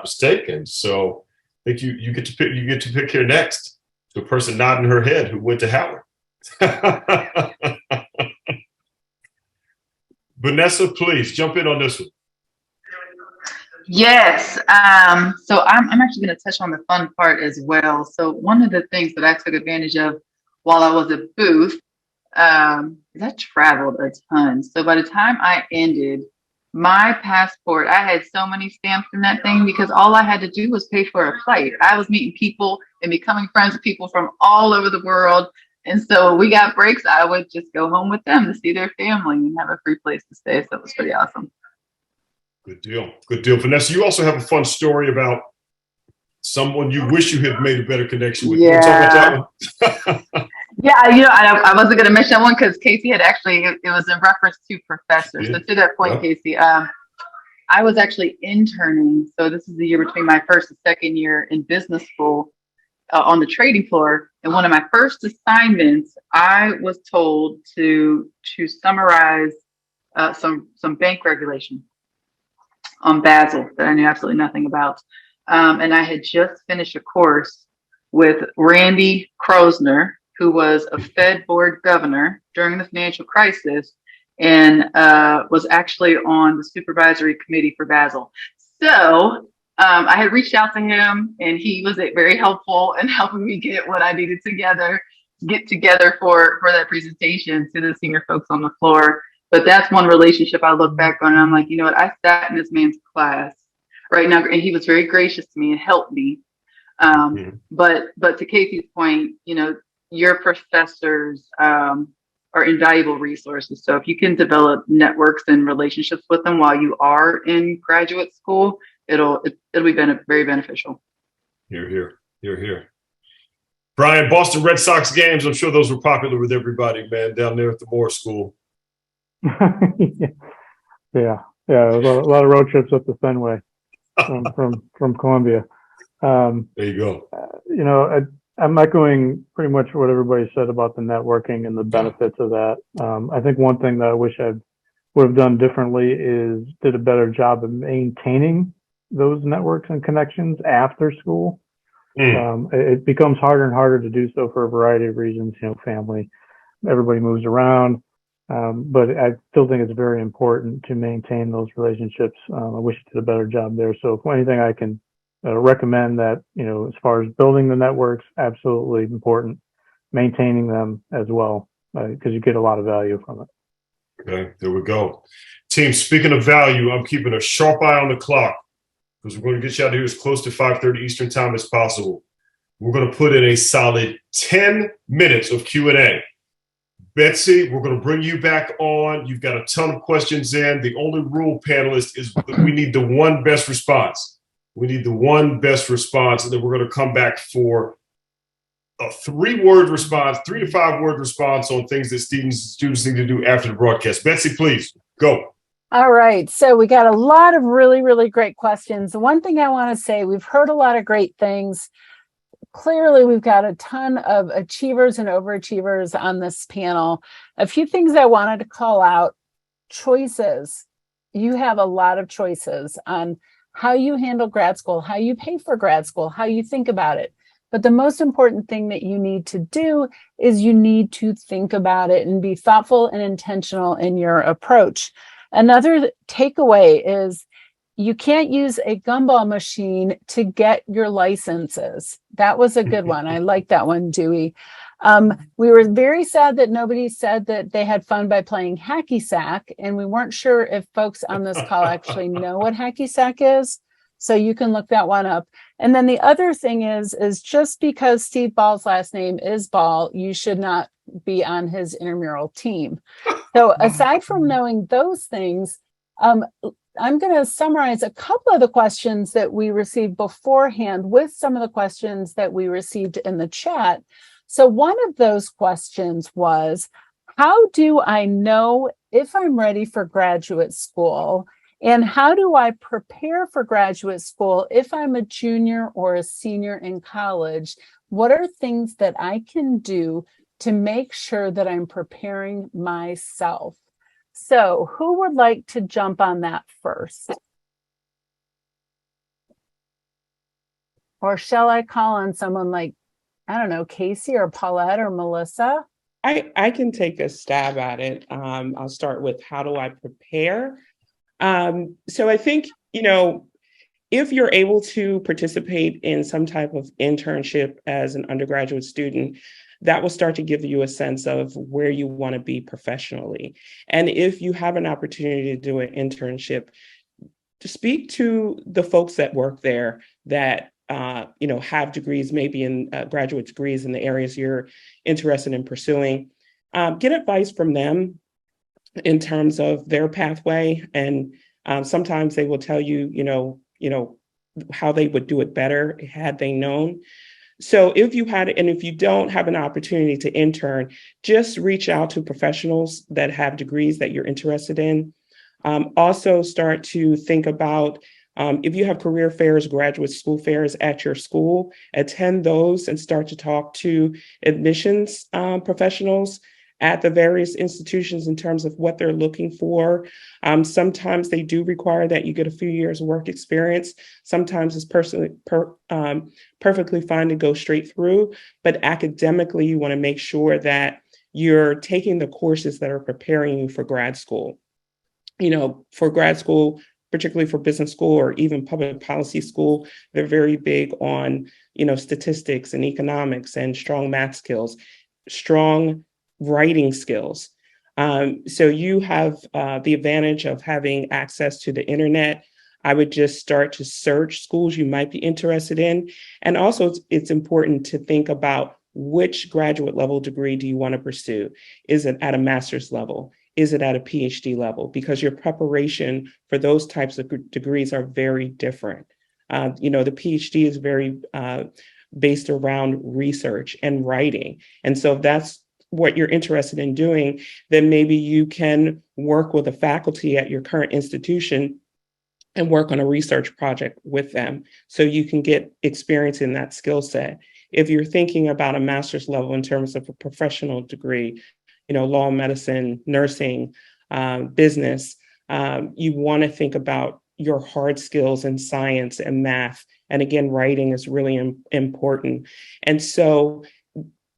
mistaken. So I think you get to pick here next. The person nodding her head who went to Howard. Vanessa, please jump in on this one. Yes. So I'm actually going to touch on the fun part as well. So one of the things that I took advantage of while I was at Booth, I traveled a ton. So by the time I ended my passport, I had so many stamps in that thing because all I had to do was pay for a flight. I was meeting people and becoming friends with people from all over the world. And so we got breaks. I would just go home with them to see their family and have a free place to stay. So it was pretty awesome. Good deal. Good deal. Vanessa, you also have a fun story about someone you wish you had made a better connection with. Yeah. You want to talk about that one? Yeah, I wasn't going to mention that one because Casey had actually, it was in reference to professors. So to that point, Casey, I was actually interning. So this is the year between my first and second year in business school on the trading floor. And one of my first assignments, I was told to summarize some bank regulation on Basel that I knew absolutely nothing about. And I had just finished a course with Randy Krosner, who was a Fed board governor during the financial crisis and was actually on the supervisory committee for Basel. So I had reached out to him and he was very helpful in helping me get what I needed get together for that presentation to the senior folks on the floor. But that's one relationship I look back on and I'm like, you know what, I sat in this man's class right now and he was very gracious to me and helped me. But to Casey's point, your professors are invaluable resources. So if you can develop networks and relationships with them while you are in graduate school, it'll be very beneficial. Hear, hear, hear, hear. Brian, Boston Red Sox games, I'm sure those were popular with everybody, man, down there at the Moore School. Yeah. A lot of road trips up to Fenway from Columbia. There you go. I'm echoing pretty much what everybody said about the networking and the benefits of that. I think one thing that I wish I would have done differently is did a better job of maintaining those networks and connections after school. It becomes harder and harder to do so for a variety of reasons, family, everybody moves around. But I still think it's very important to maintain those relationships. I wish I did a better job there. So if anything, I can recommend that, as far as building the networks, absolutely important, maintaining them as well, because you get a lot of value from it. Okay, there we go. Team, speaking of value, I'm keeping a sharp eye on the clock because we're going to get you out of here as close to 5:30 Eastern time as possible. We're going to put in a solid 10 minutes of Q&A. Betsy, we're going to bring you back on. You've got a ton of questions in. The only rule, panelist, is that we need the one best response. We need the one best response, and then we're going to come back for a 3-word response, 3 to 5 word response on things that students need to do after the broadcast. Betsy, please go. All right. So we got a lot of really, really great questions. The one thing I want to say, we've heard a lot of great things. Clearly, we've got a ton of achievers and overachievers on this panel. A few things I wanted to call out. Choices. You have a lot of choices on how you handle grad school, how you pay for grad school, how you think about it. But the most important thing that you need to do is you need to think about it and be thoughtful and intentional in your approach. Another takeaway is you can't use a gumball machine to get your licenses. That was a good one. I like that one, Dewey. We were very sad that nobody said that they had fun by playing hacky sack, and we weren't sure if folks on this call actually know what hacky sack is. So you can look that one up. And then the other thing is just because Steve Ball's last name is Ball, you should not be on his intramural team. So aside from knowing those things, I'm going to summarize a couple of the questions that we received beforehand with some of the questions that we received in the chat. So one of those questions was, how do I know if I'm ready for graduate school? And how do I prepare for graduate school if I'm a junior or a senior in college? What are things that I can do to make sure that I'm preparing myself? So who would like to jump on that first? Or shall I call on someone like, I don't know, Casey or Paulette or Melissa? I can take a stab at it. I'll start with how do I prepare? So I think, if you're able to participate in some type of internship as an undergraduate student, that will start to give you a sense of where you want to be professionally. And if you have an opportunity to do an internship, to speak to the folks that work there that have degrees, maybe in graduate degrees in the areas you're interested in pursuing. Get advice from them in terms of their pathway, and sometimes they will tell you, how they would do it better had they known. So if you don't have an opportunity to intern, just reach out to professionals that have degrees that you're interested in. Also start to think about if you have career fairs, graduate school fairs at your school, attend those and start to talk to admissions professionals at the various institutions in terms of what they're looking for. Sometimes they do require that you get a few years of work experience. Sometimes it's perfectly fine to go straight through, but academically, you want to make sure that you're taking the courses that are preparing you for grad school. For grad school, particularly for business school or even public policy school, they're very big on, statistics and economics and strong math skills, strong writing skills. So you have the advantage of having access to the internet. I would just start to search schools you might be interested in. And also it's important to think about which graduate level degree do you want to pursue? Is it at a master's level? Is it at a PhD level? Because your preparation for those types of degrees are very different. The PhD is very based around research and writing. And so if that's what you're interested in doing, then maybe you can work with a faculty at your current institution and work on a research project with them so you can get experience in that skill set. If you're thinking about a master's level in terms of a professional degree, law, medicine, nursing, business, you want to think about your hard skills in science and math. And again, writing is really important. And so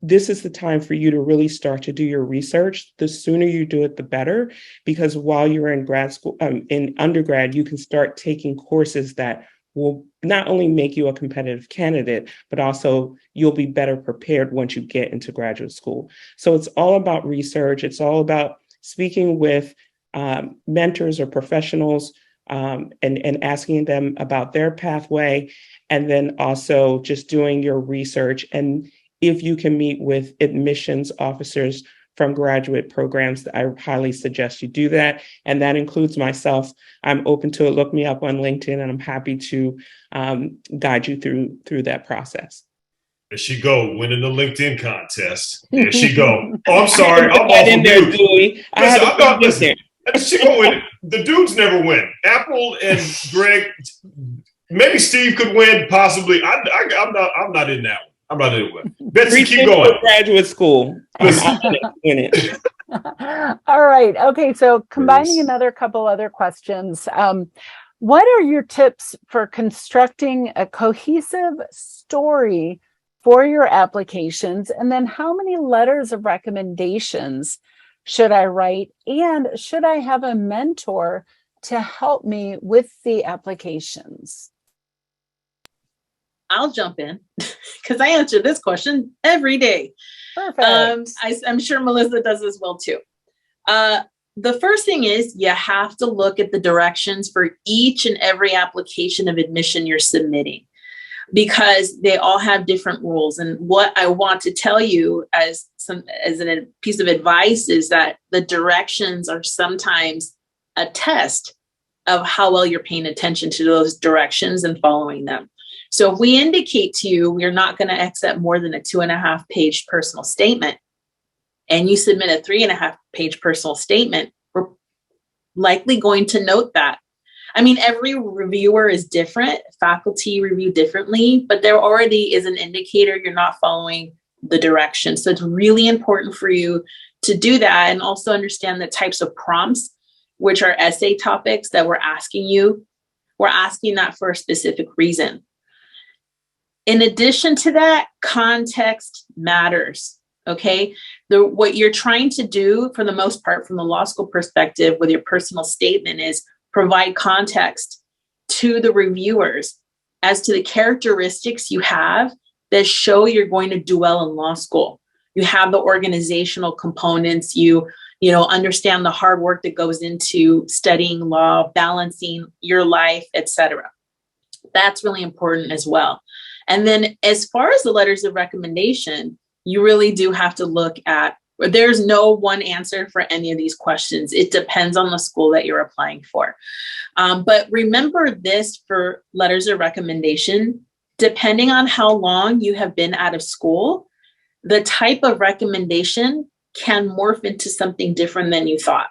this is the time for you to really start to do your research. The sooner you do it, the better, because while you're in grad school, in undergrad, you can start taking courses that will not only make you a competitive candidate, but also you'll be better prepared once you get into graduate school. So it's all about research. It's all about speaking with mentors or professionals and asking them about their pathway, and then also just doing your research. And if you can meet with admissions officers from graduate programs, I highly suggest you do that. And that includes myself. I'm open to it. Look me up on LinkedIn, and I'm happy to guide you through that process. There she go, winning the LinkedIn contest. There she go. Oh, I'm sorry. I'm off in of there, mute. Julie. Listen, she gonna win. The dudes never win. Apple and Greg, maybe Steve could win, possibly. I'm not in that one. I'm not in it. Betsy, keep going. Graduate school. All right. Okay. So combining another couple other questions. What are your tips for constructing a cohesive story for your applications? And then how many letters of recommendations should I write? And should I have a mentor to help me with the applications? I'll jump in because I answer this question every day. Perfect. I'm sure Melissa does as well too. The first thing is you have to look at the directions for each and every application of admission you're submitting, because they all have different rules. And what I want to tell you as a piece of advice is that the directions are sometimes a test of how well you're paying attention to those directions and following them. So if we indicate to you we're not going to accept more than a 2.5-page personal statement, and you submit a 3.5-page personal statement, we're likely going to note that. I mean, every reviewer is different, faculty review differently, but there already is an indicator you're not following the direction. So it's really important for you to do that, and also understand the types of prompts, which are essay topics that we're asking you. We're asking that for a specific reason. In addition to that, context matters, okay? What you're trying to do, for the most part, from the law school perspective with your personal statement, is provide context to the reviewers as to the characteristics you have that show you're going to do well in law school. you have the organizational components, you understand the hard work that goes into studying law, balancing your life, etc. That's really important as well. And then as far as the letters of recommendation, you really do have to look at, there's no one answer for any of these questions. It depends on the school that you're applying for. But remember this for letters of recommendation, depending on how long you have been out of school, the type of recommendation can morph into something different than you thought.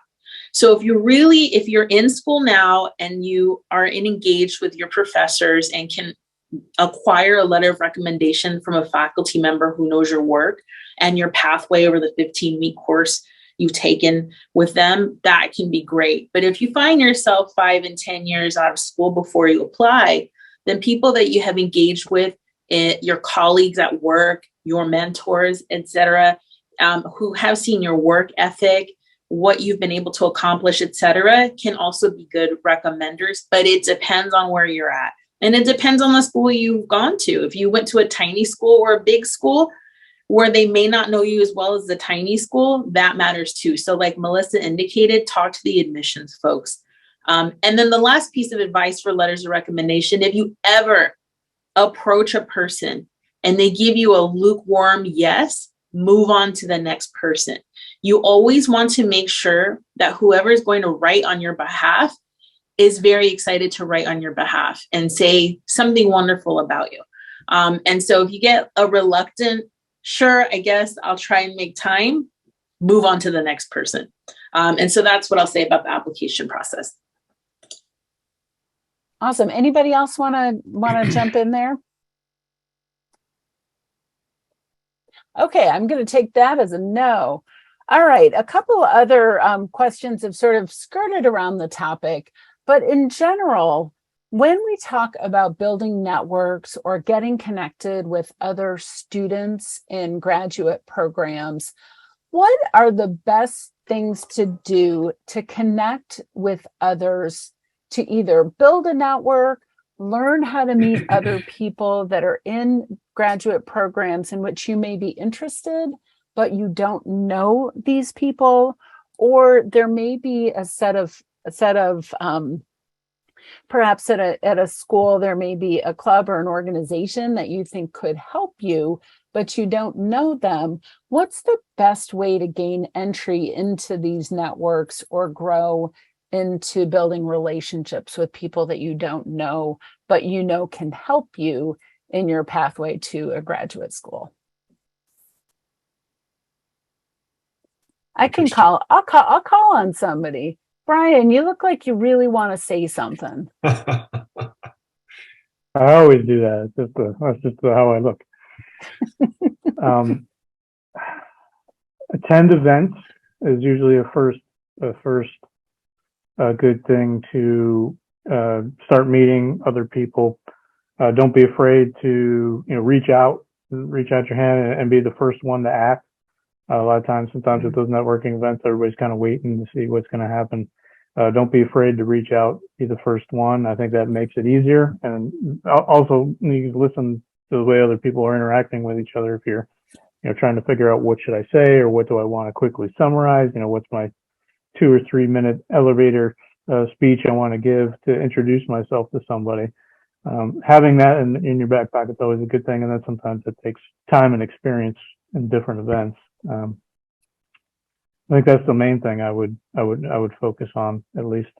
So if you're in school now and you are engaged with your professors and can acquire a letter of recommendation from a faculty member who knows your work and your pathway over the 15-week course you've taken with them, that can be great. But if you find yourself 5 and 10 years out of school before you apply, then people that you have engaged with, your colleagues at work, your mentors, etc., who have seen your work ethic, what you've been able to accomplish, etc., can also be good recommenders, but it depends on where you're at. And it depends on the school you've gone to. If you went to a tiny school or a big school where they may not know you as well as the tiny school, that matters too. So like Melissa indicated, talk to the admissions folks. And then the last piece of advice for letters of recommendation, if you ever approach a person and they give you a lukewarm yes, move on to the next person. You always want to make sure that whoever is going to write on your behalf is very excited to write on your behalf and say something wonderful about you. And so if you get a reluctant, sure, I guess I'll try and make time, move on to the next person. And so that's what I'll say about the application process. Awesome. Anybody else want to jump in there? Okay, I'm going to take that as a no. All right, a couple other questions have sort of skirted around the topic, but in general, when we talk about building networks or getting connected with other students in graduate programs, what are the best things to do to connect with others, to either build a network, learn how to meet other people that are in graduate programs in which you may be interested, but you don't know these people, or there may be a set of perhaps at a school, there may be a club or an organization that you think could help you, but you don't know them. What's the best way to gain entry into these networks or grow into building relationships with people that you don't know, but you know can help you in your pathway to a graduate school? I'll call on somebody. Brian, you look like you really want to say something. I always do that. That's just how I look. Attend events is usually a first good thing to start meeting other people. Don't be afraid to reach out your hand and be the first one to act. A lot of times, sometimes at those networking events, everybody's kind of waiting to see what's going to happen. Don't be afraid to reach out, be the first one. I think that makes it easier. And also, you listen to the way other people are interacting with each other. If you're, trying to figure out what should I say or what do I want to quickly summarize, what's my 2 or 3 minute elevator speech I want to give to introduce myself to somebody. Having that in your back pocket is always a good thing. And then sometimes it takes time and experience in different events. I think that's the main thing I would focus on, at least.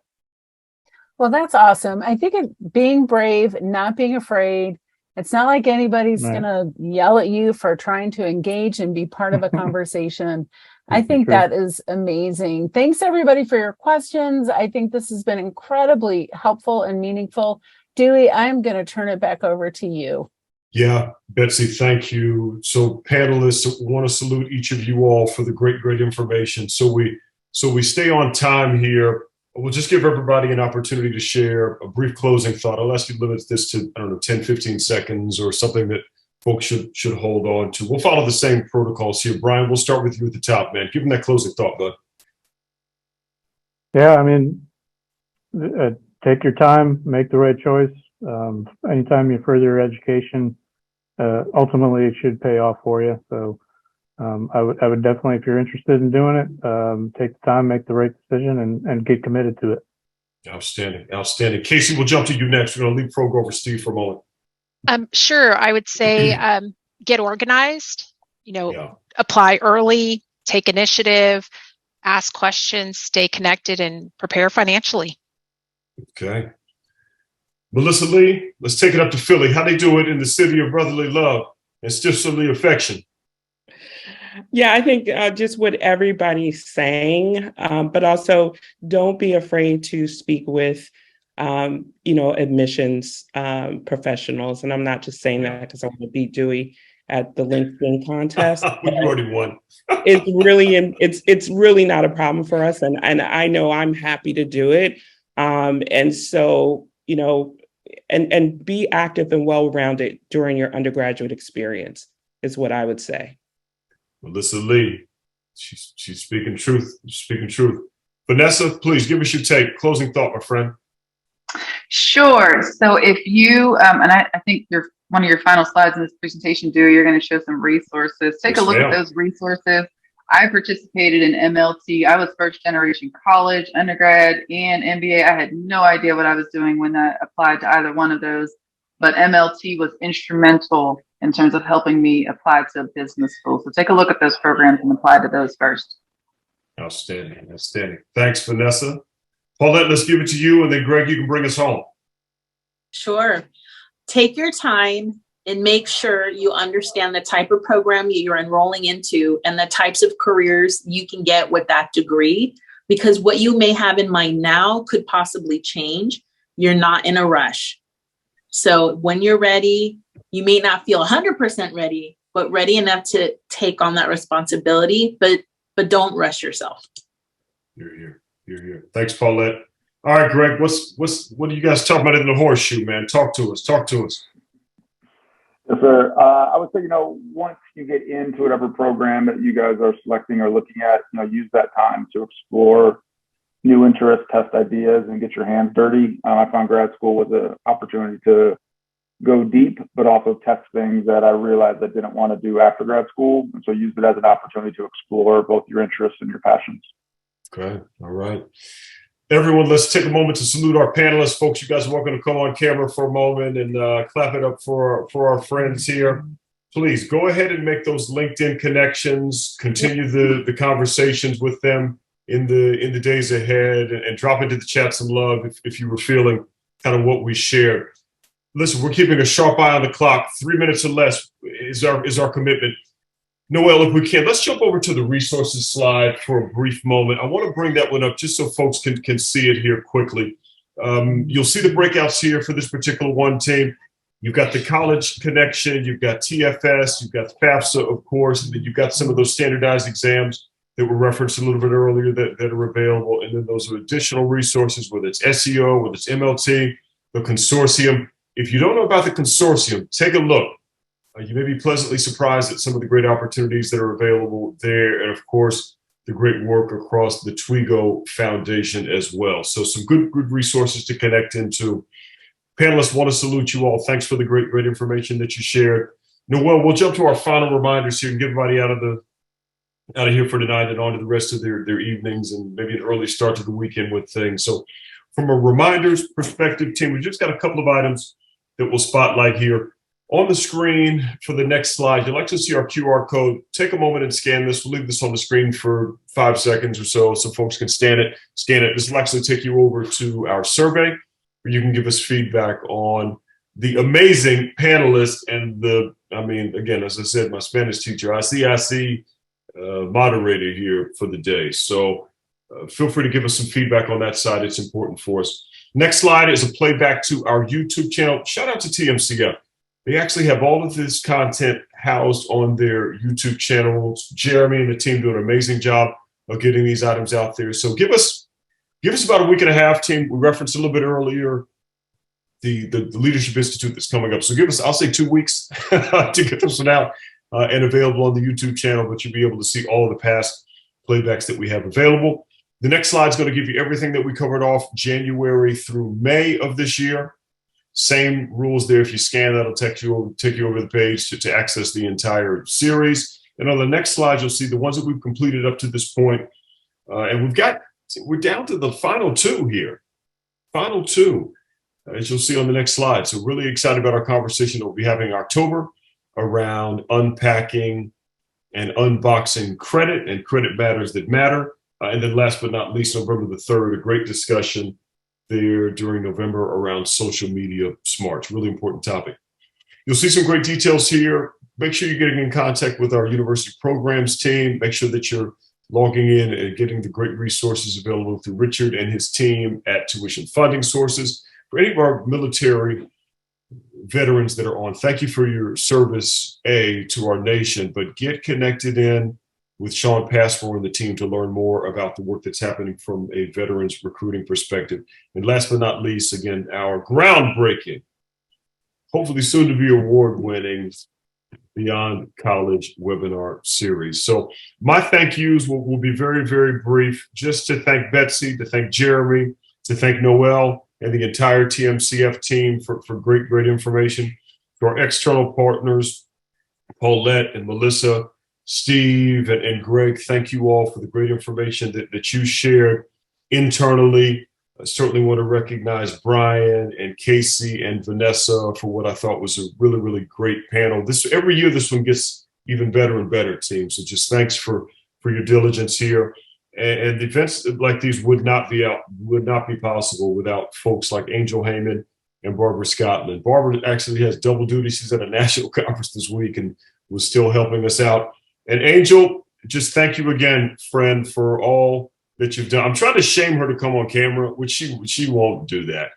Well, that's awesome. I think being brave, not being afraid. It's not like anybody's going to yell at you for trying to engage and be part of a conversation. I think that is amazing. Thanks, everybody, for your questions. I think this has been incredibly helpful and meaningful. Dewey, I'm going to turn it back over to you. Yeah, Betsy, thank you. So panelists, want to salute each of you all for the great information. So we stay on time here. We'll just give everybody an opportunity to share a brief closing thought. I'll ask you to limit this to, 10, 15 seconds or something that folks should hold on to. We'll follow the same protocols here. Brian, we'll start with you at the top, man. Give them that closing thought, bud. Yeah, I mean, take your time, make the right choice. Anytime you further your education, ultimately it should pay off for you. So I would definitely, if you're interested in doing it, take the time, make the right decision, and get committed to it. Outstanding. Outstanding. Casey, we'll jump to you next. We're going to leapfrog over Steve for a moment. Sure. I would say get organized, Yeah. apply early, take initiative, ask questions, stay connected, and prepare financially. Okay. Melissa Lee, let's take it up to Philly. How they do it in the city of brotherly love and sisterly affection? Yeah, I think just what everybody's saying, but also don't be afraid to speak with, admissions professionals. And I'm not just saying that because I want to beat Dewey at the LinkedIn contest. You already won. It's really not a problem for us, and I know I'm happy to do it. And so, and be active and well-rounded during your undergraduate experience is what I would say. Melissa Lee, she's speaking truth. Speaking truth. Vanessa, please give us your take. Closing thought, my friend. Sure. So if you, and I think one of your final slides in this presentation, Dewey, you're going to show some resources. Take a look at those resources. I participated in MLT. I was first generation college, undergrad, and MBA. I had no idea what I was doing when I applied to either one of those, but MLT was instrumental in terms of helping me apply to a business school. So take a look at those programs and apply to those first. Outstanding. Outstanding. Thanks, Vanessa. Paulette, let's give it to you, and then Greg, you can bring us home. Sure. Take your time and make sure you understand the type of program you're enrolling into and the types of careers you can get with that degree, because what you may have in mind now could possibly change. You're not in a rush. So when you're ready, you may not feel 100% ready, but ready enough to take on that responsibility, but don't rush yourself. You're here. You're here. Thanks, Paulette. All right, Greg, what are you guys talking about in the horseshoe, man? Talk to us. Talk to us. Yes, sir. I would say, once you get into whatever program that you guys are selecting or looking at, use that time to explore new interests, test ideas, and get your hands dirty. I found grad school was an opportunity to go deep, but also test things that I realized I didn't want to do after grad school. And so use it as an opportunity to explore both your interests and your passions. Okay. All right. Everyone, let's take a moment to salute our panelists. Folks, you guys are welcome to come on camera for a moment and clap it up for our friends here. Please go ahead and make those LinkedIn connections, continue the conversations with them in the days ahead, and drop into the chat some love if you were feeling kind of what we shared. Listen, we're keeping a sharp eye on the clock. 3 minutes or less is our commitment. Noel, if we can, let's jump over to the resources slide for a brief moment. I want to bring that one up just so folks can see it here quickly. You'll see the breakouts here for this particular one team. You've got the college connection, you've got TFS, you've got FAFSA, of course, and then you've got some of those standardized exams that were referenced a little bit earlier that are available. And then those are additional resources, whether it's SEO, whether it's MLT, the consortium. If you don't know about the consortium, take a look. You may be pleasantly surprised at some of the great opportunities that are available there. And of course, the great work across the Twigo Foundation as well. So some good resources to connect into. Panelists, want to salute you all. Thanks for the great information that you shared. Noel, we'll jump to our final reminders here and get everybody out of here for tonight and on to the rest of their evenings and maybe an early start to the weekend with things. So from a reminders perspective, team, we've just got a couple of items that we'll spotlight here. On the screen for the next slide, you'd like to see our QR code. Take a moment and scan this. We'll leave this on the screen for 5 seconds or so folks can scan it. This will actually take you over to our survey where you can give us feedback on the amazing panelists and again, as I said, my Spanish teacher, IC moderator here for the day. So feel free to give us some feedback on that side. It's important for us. Next slide is a playback to our YouTube channel. Shout out to TMCF. They actually have all of this content housed on their YouTube channels. Jeremy and the team do an amazing job of getting these items out there. So give us about a week and a half, team. We referenced a little bit earlier the Leadership Institute that's coming up. So give us, I'll say 2 weeks to get this one out and available on the YouTube channel, but you'll be able to see all of the past playbacks that we have available. The next slide is going to give you everything that we covered off January through May of this year. Same rules there. If you scan that, it'll take you over the page to access the entire series. And on the next slide, you'll see the ones that we've completed up to this point. And we're down to the final two here. Final two, as you'll see on the next slide. So really excited about our conversation that we'll be having in October around unpacking and unboxing credit and credit matters that matter. And then last but not least, November the 3rd, a great discussion there during November around social media smarts. Really important topic. You'll see some great details here. Make sure you're getting in contact with our university programs team. Make sure that you're logging in and getting the great resources available through Richard and his team at Tuition Funding Sources. For any of our military veterans that are on, thank you for your service, to our nation, but get connected in with Sean Passmore and the team to learn more about the work that's happening from a veterans recruiting perspective. And last but not least, again, our groundbreaking, hopefully soon to be award-winning Beyond College webinar series. So my thank yous will be very, very brief, just to thank Betsy, to thank Jeremy, to thank Noel and the entire TMCF team for great, great information. To our external partners, Paulette and Melissa, Steve and Greg, thank you all for the great information that you shared internally. I certainly want to recognize Brian and Casey and Vanessa for what I thought was a really, really great panel. Every year, this one gets even better and better, team. So just thanks for your diligence here. And events like these would not be possible without folks like Angel Heyman and Barbara Scotland. Barbara actually has double duty. She's at a national conference this week and was still helping us out. And Angel, just thank you again, friend, for all that you've done. I'm trying to shame her to come on camera, which she won't do that.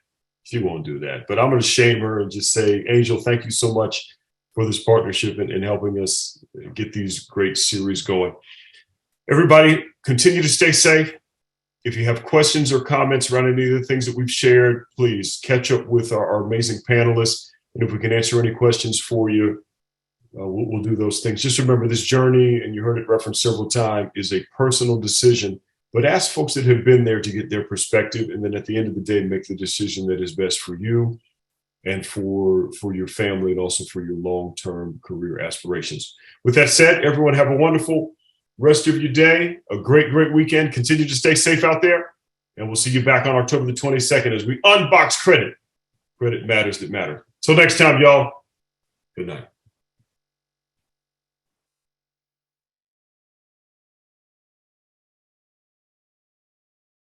She won't do that. But I'm going to shame her and just say, Angel, thank you so much for this partnership and helping us get these great series going. Everybody, continue to stay safe. If you have questions or comments around any of the things that we've shared, please catch up with our amazing panelists. And if we can answer any questions for you, we'll do those things. Just remember, this journey, and you heard it referenced several times, is a personal decision. But ask folks that have been there to get their perspective, and then at the end of the day, make the decision that is best for you and for your family and also for your long-term career aspirations. With that said, everyone have a wonderful rest of your day, a great, great weekend. Continue to stay safe out there, and we'll see you back on October the 22nd as we unbox credit matters that matter. Till next time, y'all, good night.